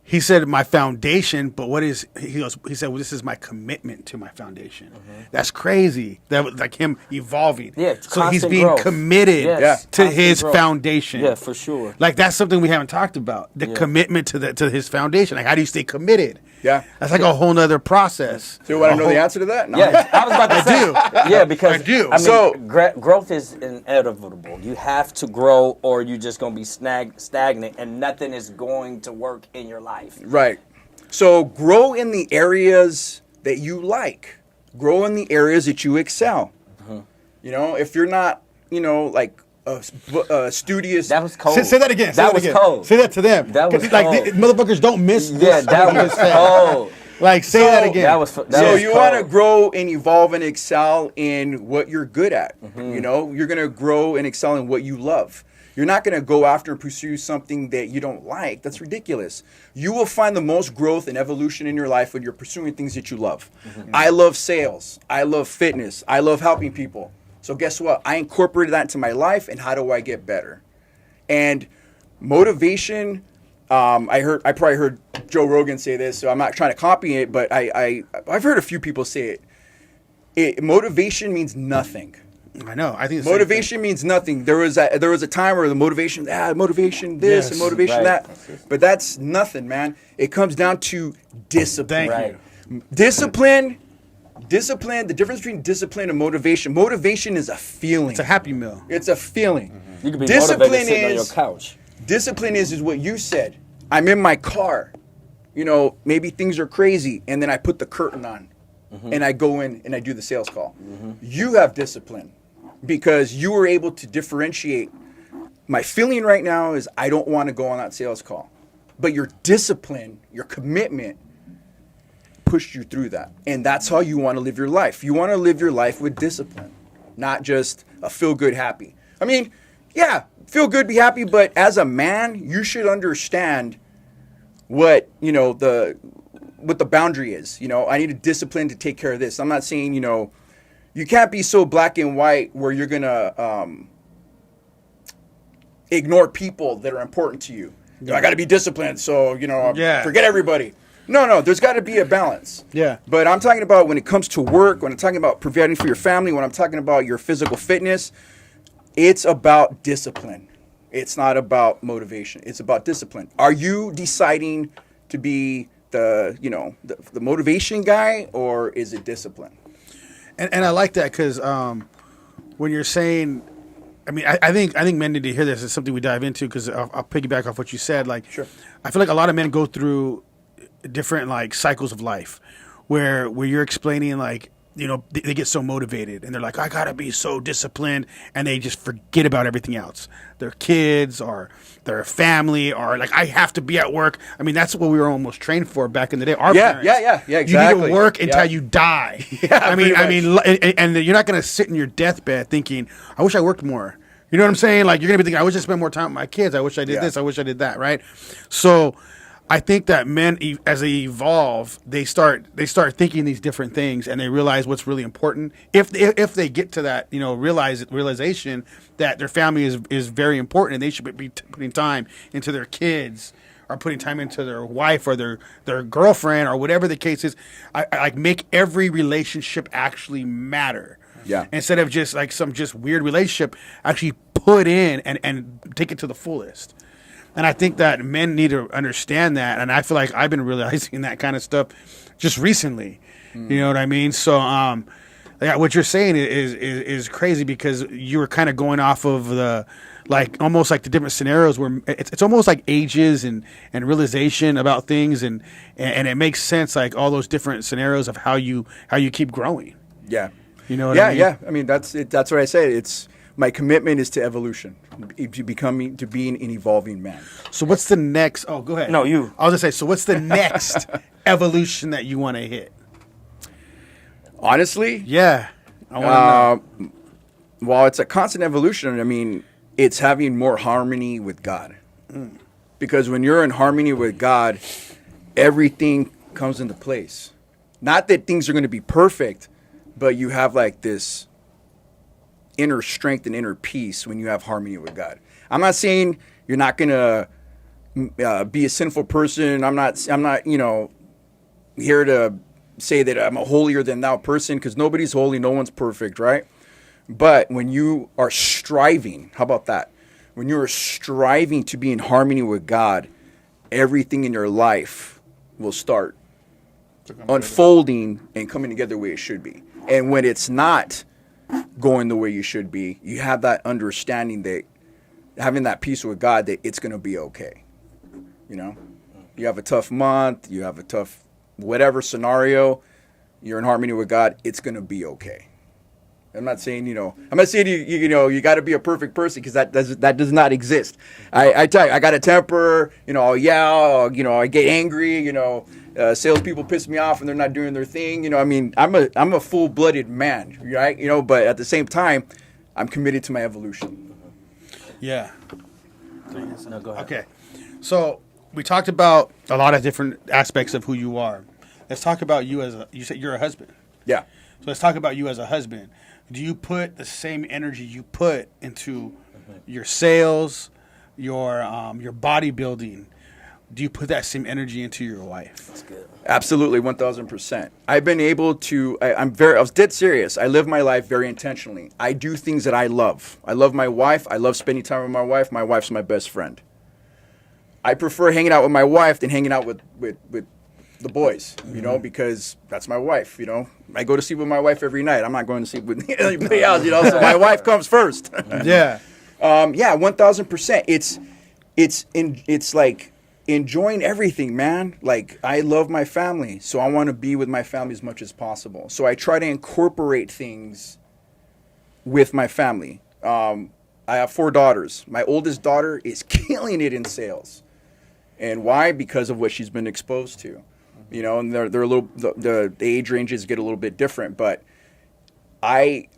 he said my foundation, but what is he said, well, this is my commitment to my foundation. That's crazy. That was like him evolving. Yeah, so he's being growth. committed to his growth. foundation. Yeah, for sure. Like that's something we haven't talked about. The commitment to his foundation. Like how do you stay committed? Yeah. That's like a whole nother process. So you want to know the answer to that? No. Yeah, I was about to say. I do. Yeah, because I do. I mean, So- growth is inevitable. You have to grow, or you're just going to be stagnant, and nothing is going to work in your life. Right. So grow in the areas that you like. Grow in the areas that you excel. You know, if you're not, like a studious. That was cold. Say that again. That was cold. Say that to them. That was like cold. motherfuckers don't miss. Yeah, that was cold. Like say that again. That was So you cold. want to grow and evolve and excel in what you're good at. You know, you're going to grow and excel in what you love. You're not going to go after and pursue something that you don't like. That's ridiculous. You will find the most growth and evolution in your life when you're pursuing things that you love. I love sales. I love fitness. I love helping people. So guess what? I incorporated that into my life, and how do I get better? And motivation, I probably heard Joe Rogan say this, so I'm not trying to copy it, but I've heard a few people say it. Motivation means nothing. I know. I think Motivation means nothing. There was a time where the motivation this and motivation that, but that's nothing, man. It comes down to discipline. Thank you. Discipline. The difference between discipline and motivation. Motivation is a feeling. It's a happy meal. It's a feeling. You can be Discipline motivated sitting on your is- couch. Discipline is what you said. I'm in my car. Maybe things are crazy, and then I put the curtain on, and I go in and I do the sales call. You have discipline because you were able to differentiate. My feeling right now is I don't want to go on that sales call, but your discipline, your commitment, pushed you through that, and that's how you want to live your life. You want to live your life with discipline, not just a feel good, happy. I mean, yeah, feel good, be happy, but as a man, you should understand what what the boundary is. I need a discipline to take care of this. I'm not saying you can't be so black and white where you're gonna ignore people that are important to you. I got to be disciplined, so forget everybody. No, there's got to be a balance. Yeah. But I'm talking about when it comes to work, when I'm talking about providing for your family, when I'm talking about your physical fitness, it's about discipline. It's not about motivation. It's about discipline. Are you deciding to be the motivation guy, or is it discipline? And I like that because when you're saying, I mean, I think men need to hear this. It's something we dive into because I'll piggyback off what you said. Like, Sure. I feel like a lot of men go through different like cycles of life where you're explaining like, they get so motivated and they're like, I gotta be so disciplined, and they just forget about everything else. Their kids or their family, or like, I have to be at work. I mean, that's what we were almost trained for back in the day. Our parents, exactly. You need to work until you die. I mean, and you're not gonna sit in your deathbed thinking, I wish I worked more. You know what I'm saying? Like, you're gonna be thinking, I wish I spent more time with my kids. I wish I did this. I wish I did that. Right? So I think that men, as they evolve, they start thinking these different things, and they realize what's really important. If they get to that, realization that their family is very important, and they should be putting time into their kids, or putting time into their wife or their girlfriend, or whatever the case is. I like make every relationship actually matter. Yeah. Instead of just like some just weird relationship, actually put in and take it to the fullest. And I think that men need to understand that. And I feel like I've been realizing that kind of stuff just recently. You know what I mean? So what you're saying is crazy, because you were kind of going off of the, like, almost like the different scenarios where it's almost like ages and realization about things. And it makes sense, like all those different scenarios of how you keep growing. Yeah. You know what I mean? Yeah. I mean, that's it. That's what I say. It's my commitment is to evolution, to being an evolving man. So what's the next? Oh, go ahead. No, you. I was gonna say. So what's the next evolution that you want to hit? Honestly, Yeah, I want to know. while it's a constant evolution, I mean, it's having more harmony with God. Because when you're in harmony with God, everything comes into place. Not that things are going to be perfect, but you have like this inner strength and inner peace when you have harmony with God. I'm not saying you're not going to be a sinful person. I'm not, here to say that I'm a holier than thou person, because nobody's holy. No one's perfect, right? But when you are striving, how about that? When you are striving to be in harmony with God, everything in your life will start unfolding and coming together the way it should be. And when it's not going the way you should be, you have that understanding that having that peace with God, that it's going to be okay. You have a tough month, you have a tough whatever scenario, you're in harmony with God, it's going to be okay. I'm not saying, you got to be a perfect person, because that does not exist. I tell you, I got a temper, I'll yell, I get angry, salespeople piss me off and they're not doing their thing. I'm a full-blooded man, right? But at the same time, I'm committed to my evolution. Yeah. No, go ahead. Okay. So we talked about a lot of different aspects of who you are. Let's talk about you you said you're a husband. Yeah. So let's talk about you as a husband. Do you put the same energy you put into your sales, your bodybuilding? Do you put that same energy into your wife? That's good. Absolutely, 1,000%. I've been able to. I was dead serious. I live my life very intentionally. I do things that I love. I love my wife. I love spending time with my wife. My wife's my best friend. I prefer hanging out with my wife than hanging out with the boys, because that's my wife, I go to sleep with my wife every night. I'm not going to sleep with anybody else, so my wife comes first. Yeah. 1,000%. It's like enjoying everything, man. Like, I love my family, so I want to be with my family as much as possible. So I try to incorporate things with my family. I have 4 daughters. My oldest daughter is killing it in sales. And why? Because of what she's been exposed to. And they're a little, the age ranges get a little bit different, but I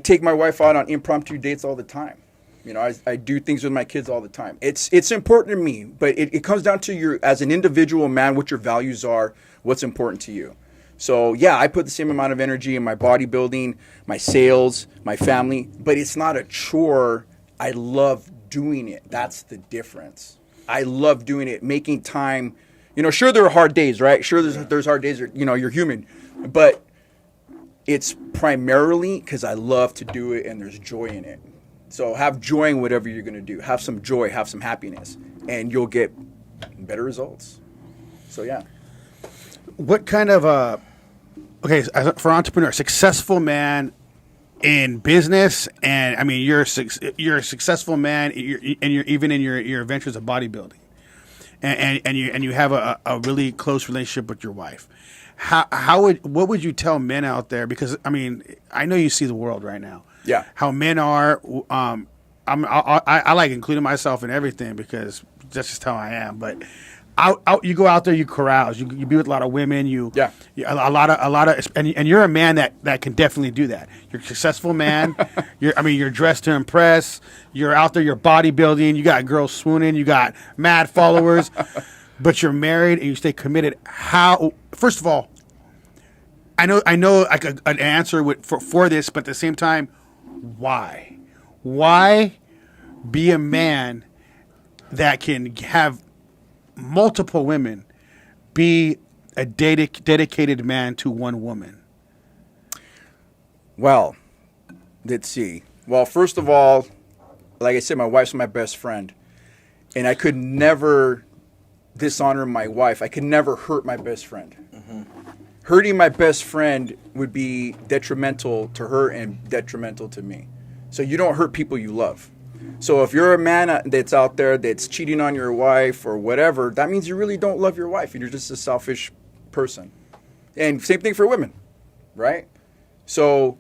take my wife out on impromptu dates all the time. I do things with my kids all the time. It's important to me, but it comes down to you as an individual man, what your values are, what's important to you. So yeah, I put the same amount of energy in my bodybuilding, my sales, my family, but it's not a chore. I love doing it. That's the difference. I love doing it, making time. Sure, there are hard days, right? Sure, there's hard days. You're human, but it's primarily because I love to do it and there's joy in it. So have joy in whatever you're going to do. Have some joy, have some happiness, and you'll get better results. So yeah. What kind of for entrepreneur, successful man in business, and I mean you're a successful man, and you're even in your adventures of bodybuilding. And you have a really close relationship with your wife. What would you tell men out there? Because I mean, I know you see the world right now. Yeah. How men are. I like including myself in everything because that's just how I am. But you go out there, you carouse, you be with a lot of women. A lot of, and you're a man that can definitely do that. You're a successful man. You're dressed to impress. You're out there, you're bodybuilding. You got girls swooning. You got mad followers, but you're married and you stay committed. How? First of all, I know like an answer for this, but at the same time, why? Why be a man that can have multiple women, be a dedicated man to one woman? Well, let's see. Well, first of all, like I said, my wife's my best friend, and I could never dishonor my wife. I could never hurt my best friend. Mm-hmm. Hurting my best friend would be detrimental to her and detrimental to me. So you don't hurt people you love. So if you're a man that's out there that's cheating on your wife or whatever, that means you really don't love your wife. You're just a selfish person. And same thing for women, right? So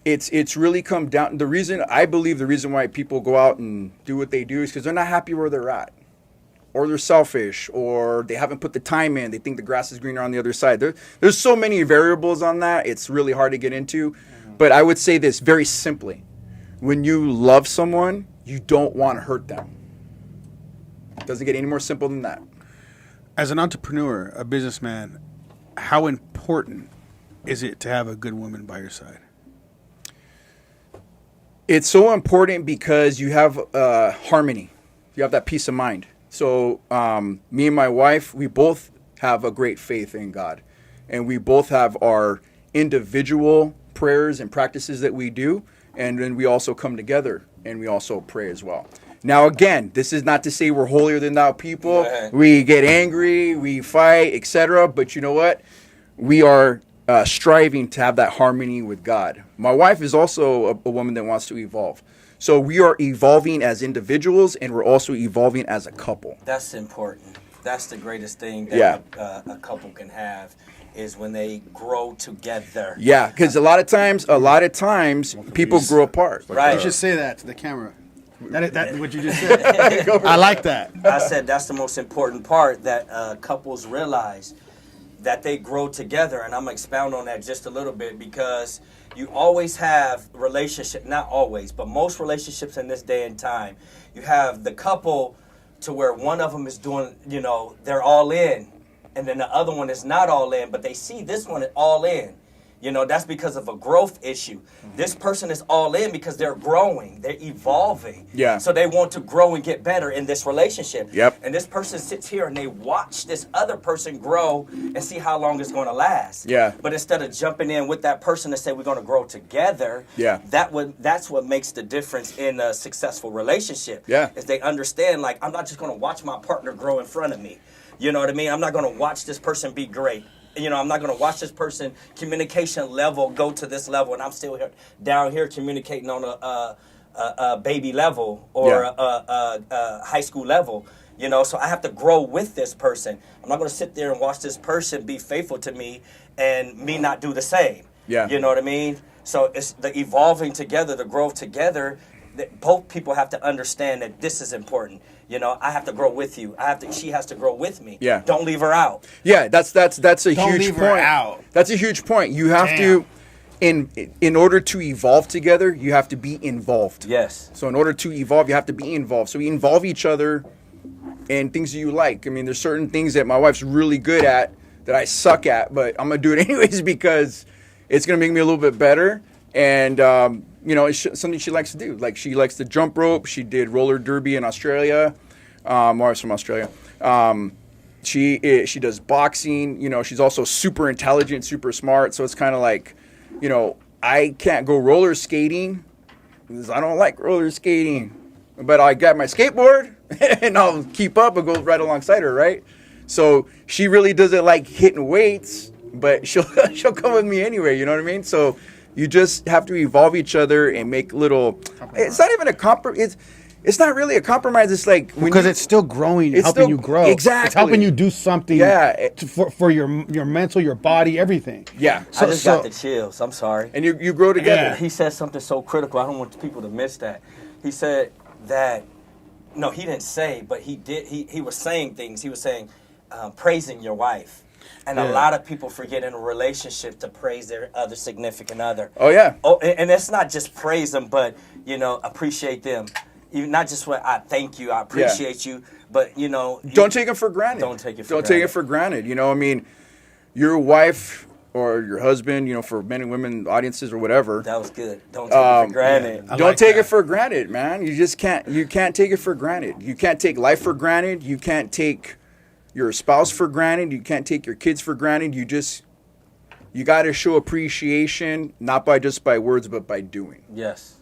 it's really come down. I believe the reason why people go out and do what they do is because they're not happy where they're at. Or they're selfish, or they haven't put the time in. They think the grass is greener on the other side. There's so many variables on that. It's really hard to get into. Mm-hmm. But I would say this very simply. When you love someone, you don't want to hurt them. Doesn't get any more simple than that. As an entrepreneur, a businessman, how important is it to have a good woman by your side? It's so important because you have harmony. You have that peace of mind. So me and my wife, we both have a great faith in God. And we both have our individual prayers and practices that we do. And then we also come together and we also pray as well. Now, again, this is not to say we're holier than thou people. Right. We get angry, we fight, etc. But you know what? We are striving to have that harmony with God. My wife is also a woman that wants to evolve. So we are evolving as individuals, and we're also evolving as a couple. That's important. That's the greatest thing that a couple can have, is when they grow together. Yeah, because a lot of times, people grow apart. Right. You should say that to the camera. That what you just said. I like that. I said that's the most important part, that couples realize that they grow together. And I'm going to expound on that just a little bit, because you always have relationship, not always, but most relationships in this day and time, you have the couple to where one of them is doing, they're all in, and then the other one is not all in, but they see this one is all in. That's because of a growth issue. This person is all in because they're growing. They're evolving. Yeah. So they want to grow and get better in this relationship. Yep. And this person sits here and they watch this other person grow and see how long it's going to last. Yeah. But instead of jumping in with that person and say we're going to grow together, yeah, that's what makes the difference in a successful relationship. Yeah. Is they understand, like, I'm not just going to watch my partner grow in front of me. You know what I mean? I'm not going to watch this person be great. I'm not going to watch this person communication level go to this level, and I'm still here down here communicating on a baby level or a high school level. So I have to grow with this person. I'm not going to sit there and watch this person be faithful to me and me not do the same. Yeah. You know what I mean? So it's the evolving together, the growth together. That both people have to understand that this is important. I have to grow with you. She has to grow with me. Yeah. Don't leave her out. Yeah, that's a Don't huge leave point. Her out. That's a huge point. You have to, in order to evolve together, you have to be involved. Yes. So in order to evolve, you have to be involved. So we involve each other in things that you like. I mean, there's certain things that my wife's really good at that I suck at, but I'm gonna do it anyways because it's gonna make me a little bit better. And it's something she likes to do. Like, she likes to jump rope. She did roller derby in Australia. Mara's from Australia. She does boxing. She's also super intelligent, super smart. So it's kind of like, I can't go roller skating because I don't like roller skating. But I got my skateboard and I'll keep up and go right alongside her, right? So she really doesn't like hitting weights, but she'll come with me anyway. You know what I mean? So you just have to evolve each other and make little. It's not even a compromise. It's not really a compromise. It's like because it's still growing, helping you grow. Exactly, it's helping you do something. Yeah, for your mental, your body, everything. Yeah, I just got the chills. I'm sorry. And you grow together. Yeah. He said something so critical. I don't want people to miss that. He said that. No, he didn't say, but he did. He was saying things. He was saying, praising your wife. And a lot of people forget in a relationship to praise their other significant other. Oh, yeah. Oh, and it's not just praise them, but, appreciate them. Even not just what I thank you, I appreciate you, but, don't take it for granted. Don't take it for granted. I mean, your wife or your husband, for men and women audiences or whatever. That was good. Don't take it for granted. Yeah, don't take it for granted, man. You just can't. You can't take it for granted. You can't take life for granted. You can't take your spouse for granted. You can't take your kids for granted. You got to show appreciation, not just by words, but by doing. Yes.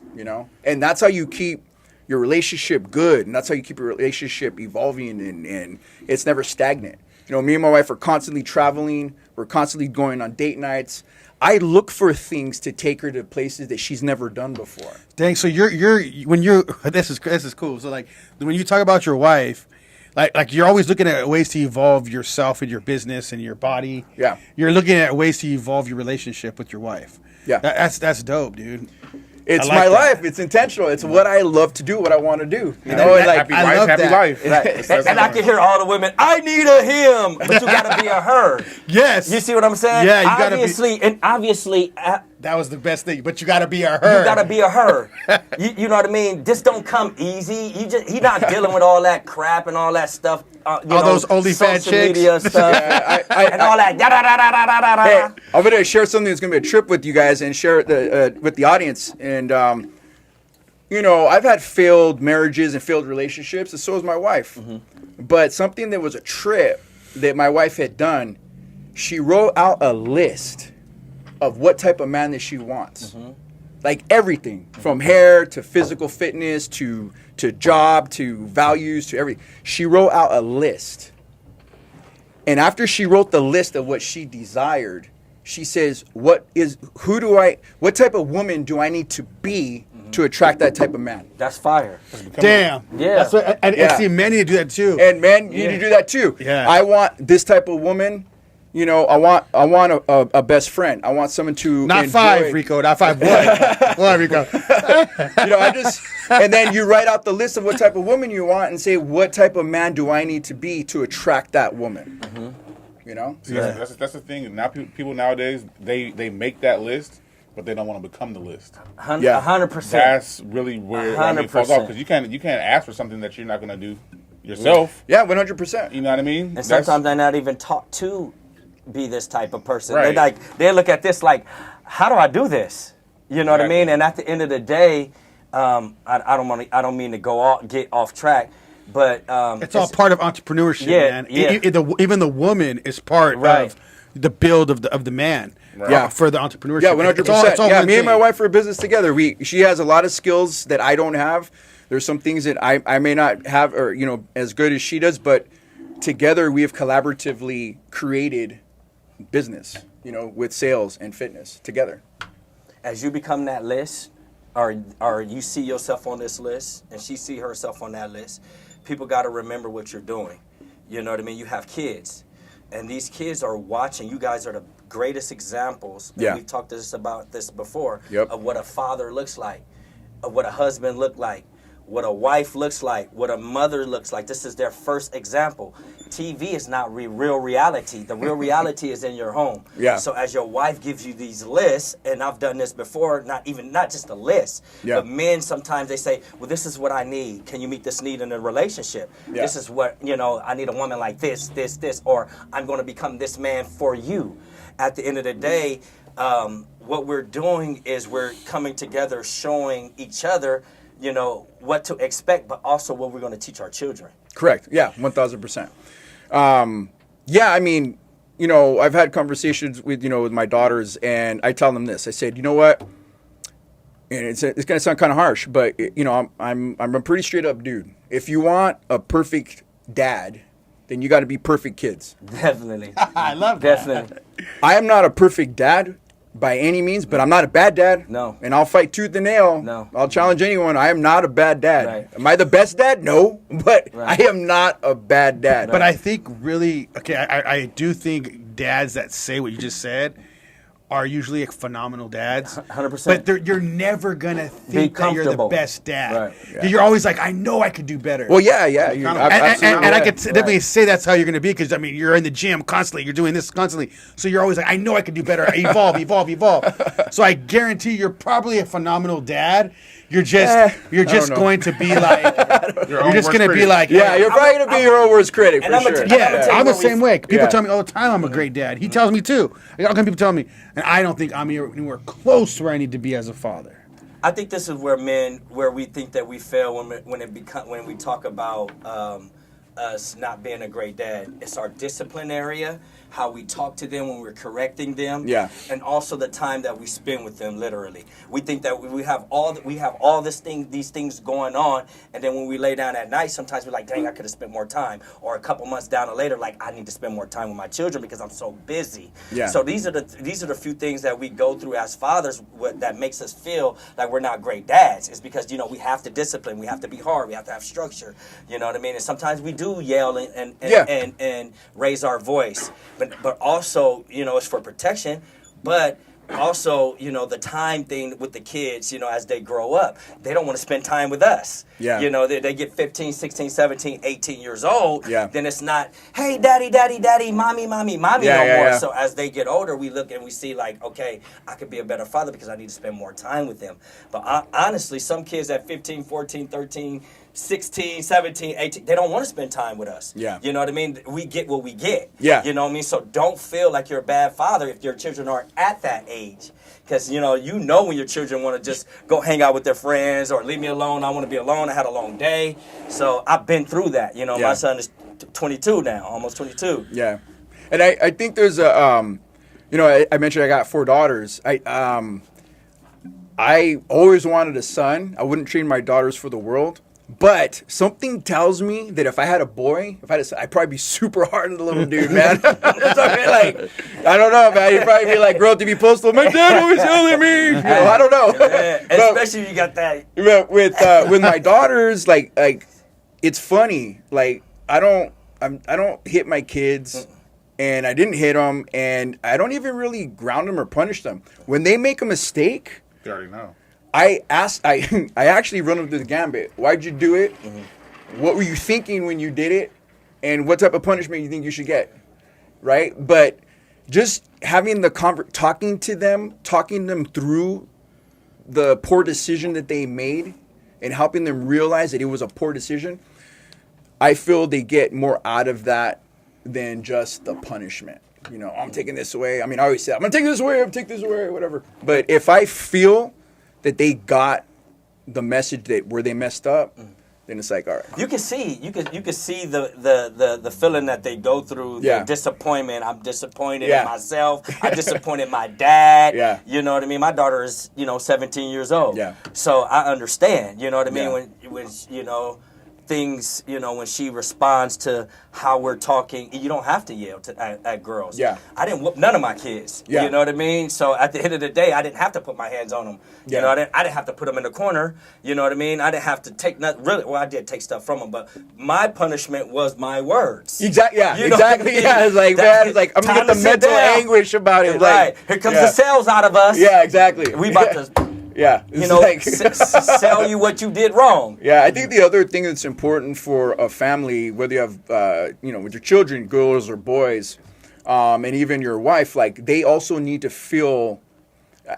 And that's how you keep your relationship good, and that's how you keep your relationship evolving, and it's never stagnant. Me and my wife are constantly traveling. We're constantly going on date nights. I look for things to take her to places that she's never done before. Dang, so this is cool. So like when you talk about your wife, like you're always looking at ways to evolve yourself and your business and your body. Yeah. You're looking at ways to evolve your relationship with your wife. Yeah. That's dope, dude. It's my life. It's intentional. It's what I love to do, what I want to do. Happy wife, happy life. And I can hear all the women, I need a him, but you got to be a her. Yes. You see what I'm saying? Yeah, you got to be. Obviously, That was the best thing. But you got to be a her. You got to be a her. you know what I mean? This don't come easy. He not dealing with all that crap and all that stuff. Those OnlyFans social chicks. media stuff and all that. Hey, I'm gonna share something that's gonna be a trip with you guys and share it with the audience. And I've had failed marriages and failed relationships, and so has my wife. Mm-hmm. But something that was a trip that my wife had done, she wrote out a list of what type of man that she wants. Mm-hmm. Like everything, from hair to physical fitness to job to values to everything. She wrote out a list. And after she wrote the list of what she desired, she says, what type of woman do I need to be to attract that type of man? That's fire. Damn. Yeah. That's what, and see, men need to do that too. And men need to do that too. Yeah. I want this type of woman. I want a best friend. I want someone to not enjoy. 5, Rico. Not 5. What, Rico? And then you write out the list of what type of woman you want and say, what type of man do I need to be to attract that woman? Mm-hmm. See, that's the thing. Now people nowadays they make that list, but they don't want to become the list. 100%. That's really where it falls off, because you can't ask for something that you're not going to do yourself. Yeah, 100%. You know what I mean? And sometimes they're not even taught to be this type of person. Right. They look at this like, how do I do this? You know what I mean? And at the end of the day, I don't mean to get off track, but it's all part of entrepreneurship, man. Yeah. Even the woman is part of the build of the man. Right. For the entrepreneurship. Yeah, 100%. It's all me and my wife are a business together. She has a lot of skills that I don't have. There's some things that I may not have, or as good as she does, but together we have collaboratively created business, with sales and fitness together. As you become that list, or you see yourself on this list, and she see herself on that list, people got to remember what you're doing. You know what I mean? You have kids, and these kids are watching. You guys are the greatest examples. Yeah. We've talked about this before, Yep. of what a father looks like, of what a husband looked like, what a wife looks like, what a mother looks like. This is their first example. TV is not real reality. The real reality is in your home. Yeah. So as your wife gives you these lists, and I've done this before, not just a list, but men sometimes they say, well, this is what I need. Can you meet this need in a relationship? Yeah. This is what, I need a woman like this, or I'm going to become this man for you. At the end of the day, what we're doing is we're coming together, showing each other what to expect, but also what we're going to teach our children. Correct. Yeah, 1,000%. I mean, I've had conversations with my daughters, and I tell them this. I said, you know what? And it's going to sound kind of harsh, but I'm a pretty straight up dude. If you want a perfect dad, then you got to be perfect kids. Definitely. I love that. Definitely. I am not a perfect dad by any means, but I'm not a bad dad. No. And I'll fight tooth and nail. No. I'll challenge anyone. I am not a bad dad. Right. Am I the best dad? No. But Right. I am not a bad dad. But I think really, I do think dads that say what you just said are usually phenomenal dads. 100%. But you're never going to think that you're the best dad. Right. Yeah. You're always like, I know I could do better. Well, yeah. And I could definitely say that's how you're going to be, because, you're in the gym constantly. You're doing this constantly. So you're always like, I know I could do better. Evolve. So I guarantee you're probably a phenomenal dad. You're just going to be like, you're just going to be like, yeah, you're probably going to be your own worst critic, for sure. I'm the same way. People tell me all the time I'm a great dad. He tells me too. All kind of people tell me, and I don't think I'm anywhere close to where I need to be as a father. I think this is where we think that we fail when we talk about us not being a great dad. It's our discipline area, how we talk to them when we're correcting them, and also the time that we spend with them. Literally, we think that we have all these things going on, and then when we lay down at night, sometimes we're like, dang, I could have spent more time. Or a couple months down or later, like, I need to spend more time with my children because I'm so busy. Yeah. So these are the few things that we go through as fathers that makes us feel like we're not great dads. It's because we have to discipline, we have to be hard, we have to have structure. You know what I mean? And sometimes we do yell and raise our voice. But also, it's for protection. But also, you know, the time thing with the kids, you know, as they grow up, they don't want to spend time with us. Yeah. You know, they get 15, 16, 17, 18 years old. Yeah. Then it's not, hey, daddy, daddy, daddy, mommy, mommy, mommy no more. Yeah. So as they get older, we look and we see like, okay, I could be a better father because I need to spend more time with them. But honestly, some kids at 15, 14, 13, 16, 17, 18, they don't want to spend time with us. Yeah. You know what I mean? We get what we get. Yeah. You know what I mean? So don't feel like you're a bad father if your children are at that age. Because, you know when your children want to just go hang out with their friends or leave me alone. I want to be alone. I had a long day. So I've been through that. You know, my son is 22 now, almost 22. Yeah. And I think there's a, you know, I mentioned I got 4 daughters. I always wanted a son. I wouldn't trade my daughters for the world. But something tells me that if I had a boy, I'd probably be super hard on the little dude, man. So I don't know, man. He'd probably be like, grow up to be postal. My dad always yelled at me. You know, I don't know. Yeah, especially if you got that. With my daughters, like it's funny. Like I don't hit my kids, and I didn't hit them, and I don't even really ground them or punish them. When they make a mistake, You already know. I actually run them through the gambit. Why'd you do it? Mm-hmm. What were you thinking when you did it? And what type of punishment you think you should get? Right? But just having the talking them through the poor decision that they made and helping them realize that it was a poor decision, I feel they get more out of that than just the punishment. You know, I'm taking this away. I mean, I always say, I'm going to take this away, whatever. But if I feel that they got the message that where they messed up, then it's like, all right. You can see the feeling that they go through, the disappointment. I'm disappointed in myself. I'm disappointed in my dad. Yeah. You know what I mean? My daughter is, 17 years old. Yeah. So I understand, you know what I mean? Yeah. When things, when she responds to how we're talking, you don't have to yell at girls. Yeah. I didn't whoop none of my kids. Yeah. You know what I mean? So at the end of the day, I didn't have to put my hands on them. You know, I didn't have to put them in the corner. You know what I mean? I didn't have to take nothing. Really, well, I did take stuff from them, but my punishment was my words. Exactly. Yeah. You know exactly. what I mean? Yeah. It's like, man, it's like I'm gonna get the mental anguish about it. Right. Like, Here comes the sales out of us. Yeah. Exactly. We about to. Yeah, sell you what you did wrong. Yeah, I think the other thing that's important for a family, whether you have, with your children, girls or boys, and even your wife, like they also need to feel,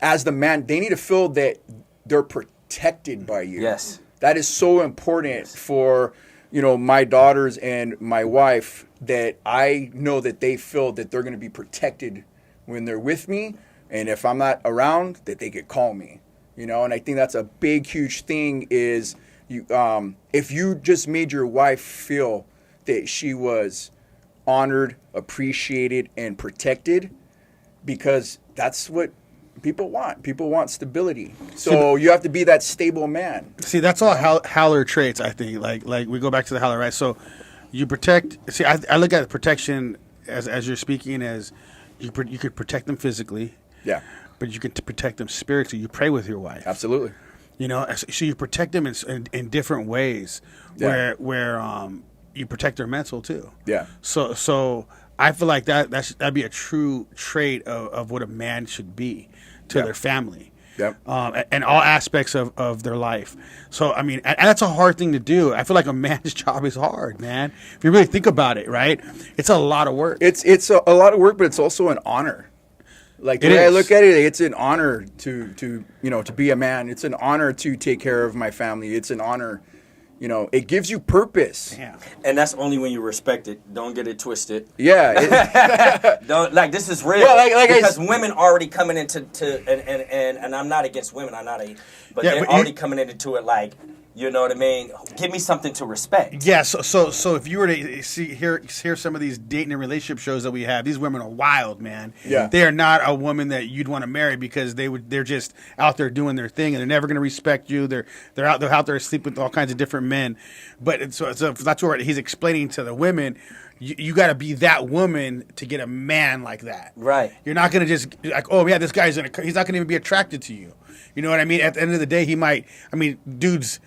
as the man, they need to feel that they're protected by you. Yes, that is so important for, my daughters and my wife, that I know that they feel that they're going to be protected when they're with me, and if I'm not around, that they could call me. And I think that's a big, huge thing is you. If you just made your wife feel that she was honored, appreciated, and protected, because that's what people want. People want stability. So you have to be that stable man. See, that's all Howler traits, I think. Like we go back to the Howler, right? So you protect. See, I look at protection as you're speaking as you could protect them physically. Yeah. But you can protect them spiritually. You pray with your wife. Absolutely. So you protect them in different ways, where you protect their mental too. Yeah. So I feel like that'd be a true trait of what a man should be to their family. Yep. And all aspects of their life. So, I mean, and that's a hard thing to do. I feel like a man's job is hard, man. If you really think about it, right? It's a lot of work. It's a lot of work, but it's also an honor. Like the way I look at it, it's an honor to be a man. It's an honor to take care of my family. It's an honor, it gives you purpose. Yeah. And that's only when you respect it. Don't get it twisted. Yeah. Don't this is real. Yeah, because women already coming into and I'm not against women. But they're already coming into it like. You know what I mean? Give me something to respect. Yeah. So if you were to hear some of these dating and relationship shows that we have, these women are wild, man. Yeah. They are not a woman that you'd want to marry because they're just out there doing their thing and they're never going to respect you. They're out there sleeping with all kinds of different men. But so that's what he's explaining to the women. you got to be that woman to get a man like that. Right. You're not going to just like, oh yeah, this guy's he's not going to even be attracted to you. You know what I mean? At the end of the day, he might. I mean, dudes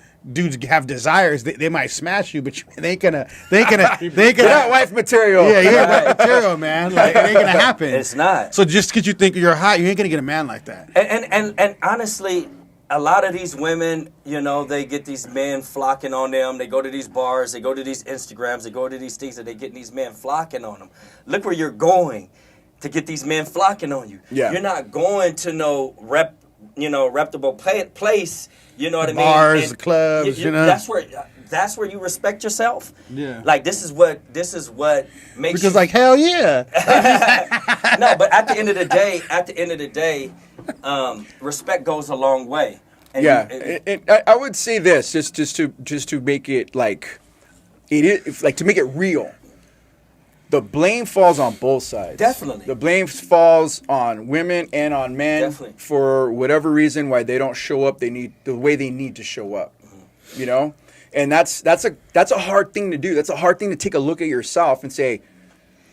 have desires. They might smash you, but they ain't gonna. You're not wife material. Yeah, you're wife material, man. Like, it ain't gonna happen. It's not. So just because you think you're hot, you ain't gonna get a man like that. And honestly, a lot of these women, you know, they get these men flocking on them. They go to these bars, they go to these Instagrams, they go to these things, and they get these men flocking on them. Look where you're going to get these men flocking on you. Yeah. You're not going to no reputable place. You know what I mean? Bars, clubs, you know. That's where you respect yourself. Yeah. Like this is what makes because like hell yeah. No, but at the end of the day, respect goes a long way. And I would say this just to make it like it is, like to make it real. The blame falls on both sides. Definitely. The blame falls on women and on men. Definitely. For whatever reason why they don't show up the way they need to show up. Mm-hmm. You know? And that's a hard thing to do. That's a hard thing to take a look at yourself and say,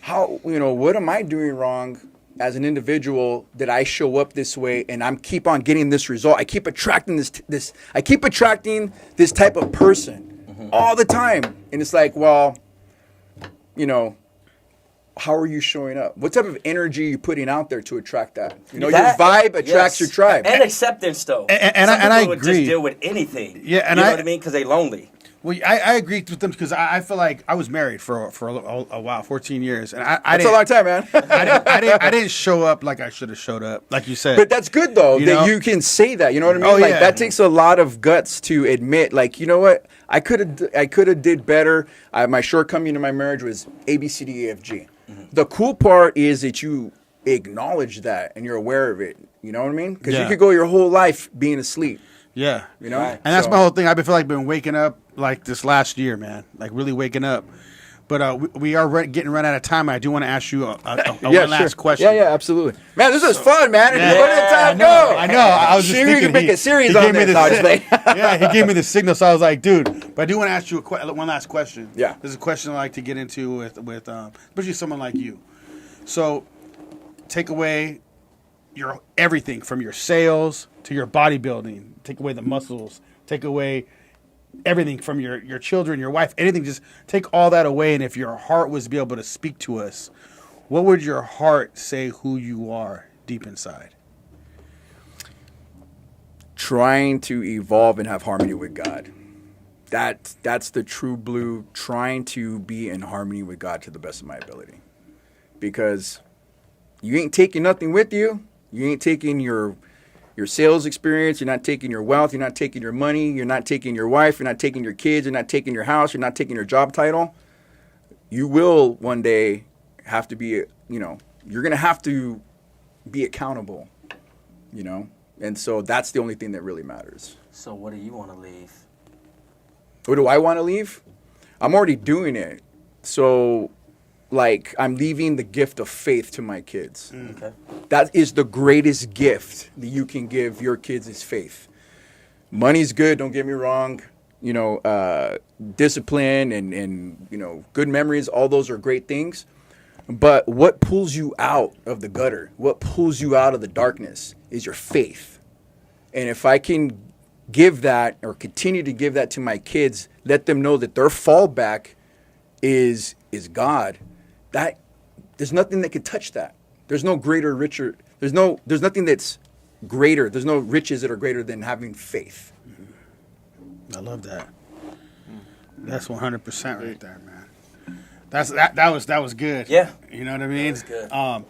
what am I doing wrong as an individual that I show up this way and I'm keep on getting this result? I keep attracting this type of person all the time. And it's like, well, how are you showing up? What type of energy are you putting out there to attract that? Your vibe attracts your tribe. And acceptance, though. And I agree. Would just deal with anything. Yeah, and you know what I mean? Because they lonely. Well, I agree with them because I feel like I was married for a while, 14 years, and that's a long time, man. I didn't show up like I should have showed up, like you said. But that's good though that you can say that. You know what I mean? Oh, like yeah. that takes a lot of guts to admit. Like, you know what? I could have did better. My shortcoming in my marriage was A, B, C, D, E, F, G. Mm-hmm. The cool part is that you acknowledge that and you're aware of it. You know what I mean? Because you could go your whole life being asleep. Yeah. You know? And that's my whole thing. I've been waking up like this last year, man. Like really waking up. But we are getting run out of time. I do want to ask you one last question. Yeah, absolutely. Man, this was fun, man. Yeah. Where did time go? I know. I was just thinking we could make a series on this. Yeah, he gave me the signal, so I was like, dude. But I do want to ask you one last question. Yeah. This is a question I like to get into with especially someone like you. So, take away your everything from your sales to your bodybuilding. Take away the muscles. Take away everything from your children, your wife, anything. Just take all that away. And if your heart was to be able to speak to us, what would your heart say who you are deep inside? Trying to evolve and have harmony with God. That's the true blue. Trying to be in harmony with God to the best of my ability. Because you ain't taking nothing with you. You ain't taking your sales experience, you're not taking your wealth, you're not taking your money, you're not taking your wife, you're not taking your kids, you're not taking your house, you're not taking your job title. You will one day have to be, you're going to have to be accountable, and so that's the only thing that really matters. So what do you want to leave? What do I want to leave? I'm already doing it. So like I'm leaving the gift of faith to my kids. Okay. That is the greatest gift that you can give your kids is faith. Money's good, don't get me wrong. Discipline and good memories, all those are great things. But what pulls you out of the gutter, what pulls you out of the darkness is your faith. And if I can give that or continue to give that to my kids, let them know that their fallback is God. That there's nothing that can touch that. There's no greater, richer. There's nothing that's greater. There's no riches that are greater than having faith. I love that. That's 100% right there, man. That was good. Yeah. You know what I mean? That was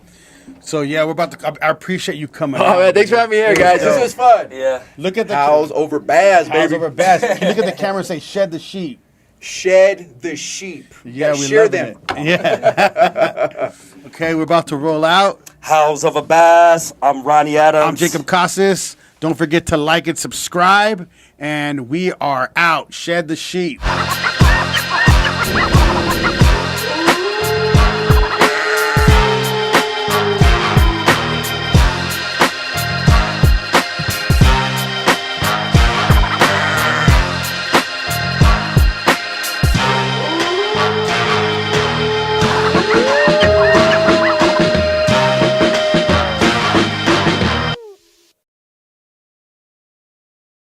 good. So yeah, we're about to. I appreciate you coming. Oh man, thanks for having me here, guys. This was fun. Yeah. Look at the Cows over bass, baby. Cows over bass. Look at the camera and say, "Shed the sheep." Shed the sheep. Yeah, we share love them. It. Yeah. Okay, we're about to roll out. House of a Bass. I'm Ronnie Adams. I'm Jacob Casas. Don't forget to like and subscribe. And we are out. Shed the sheep.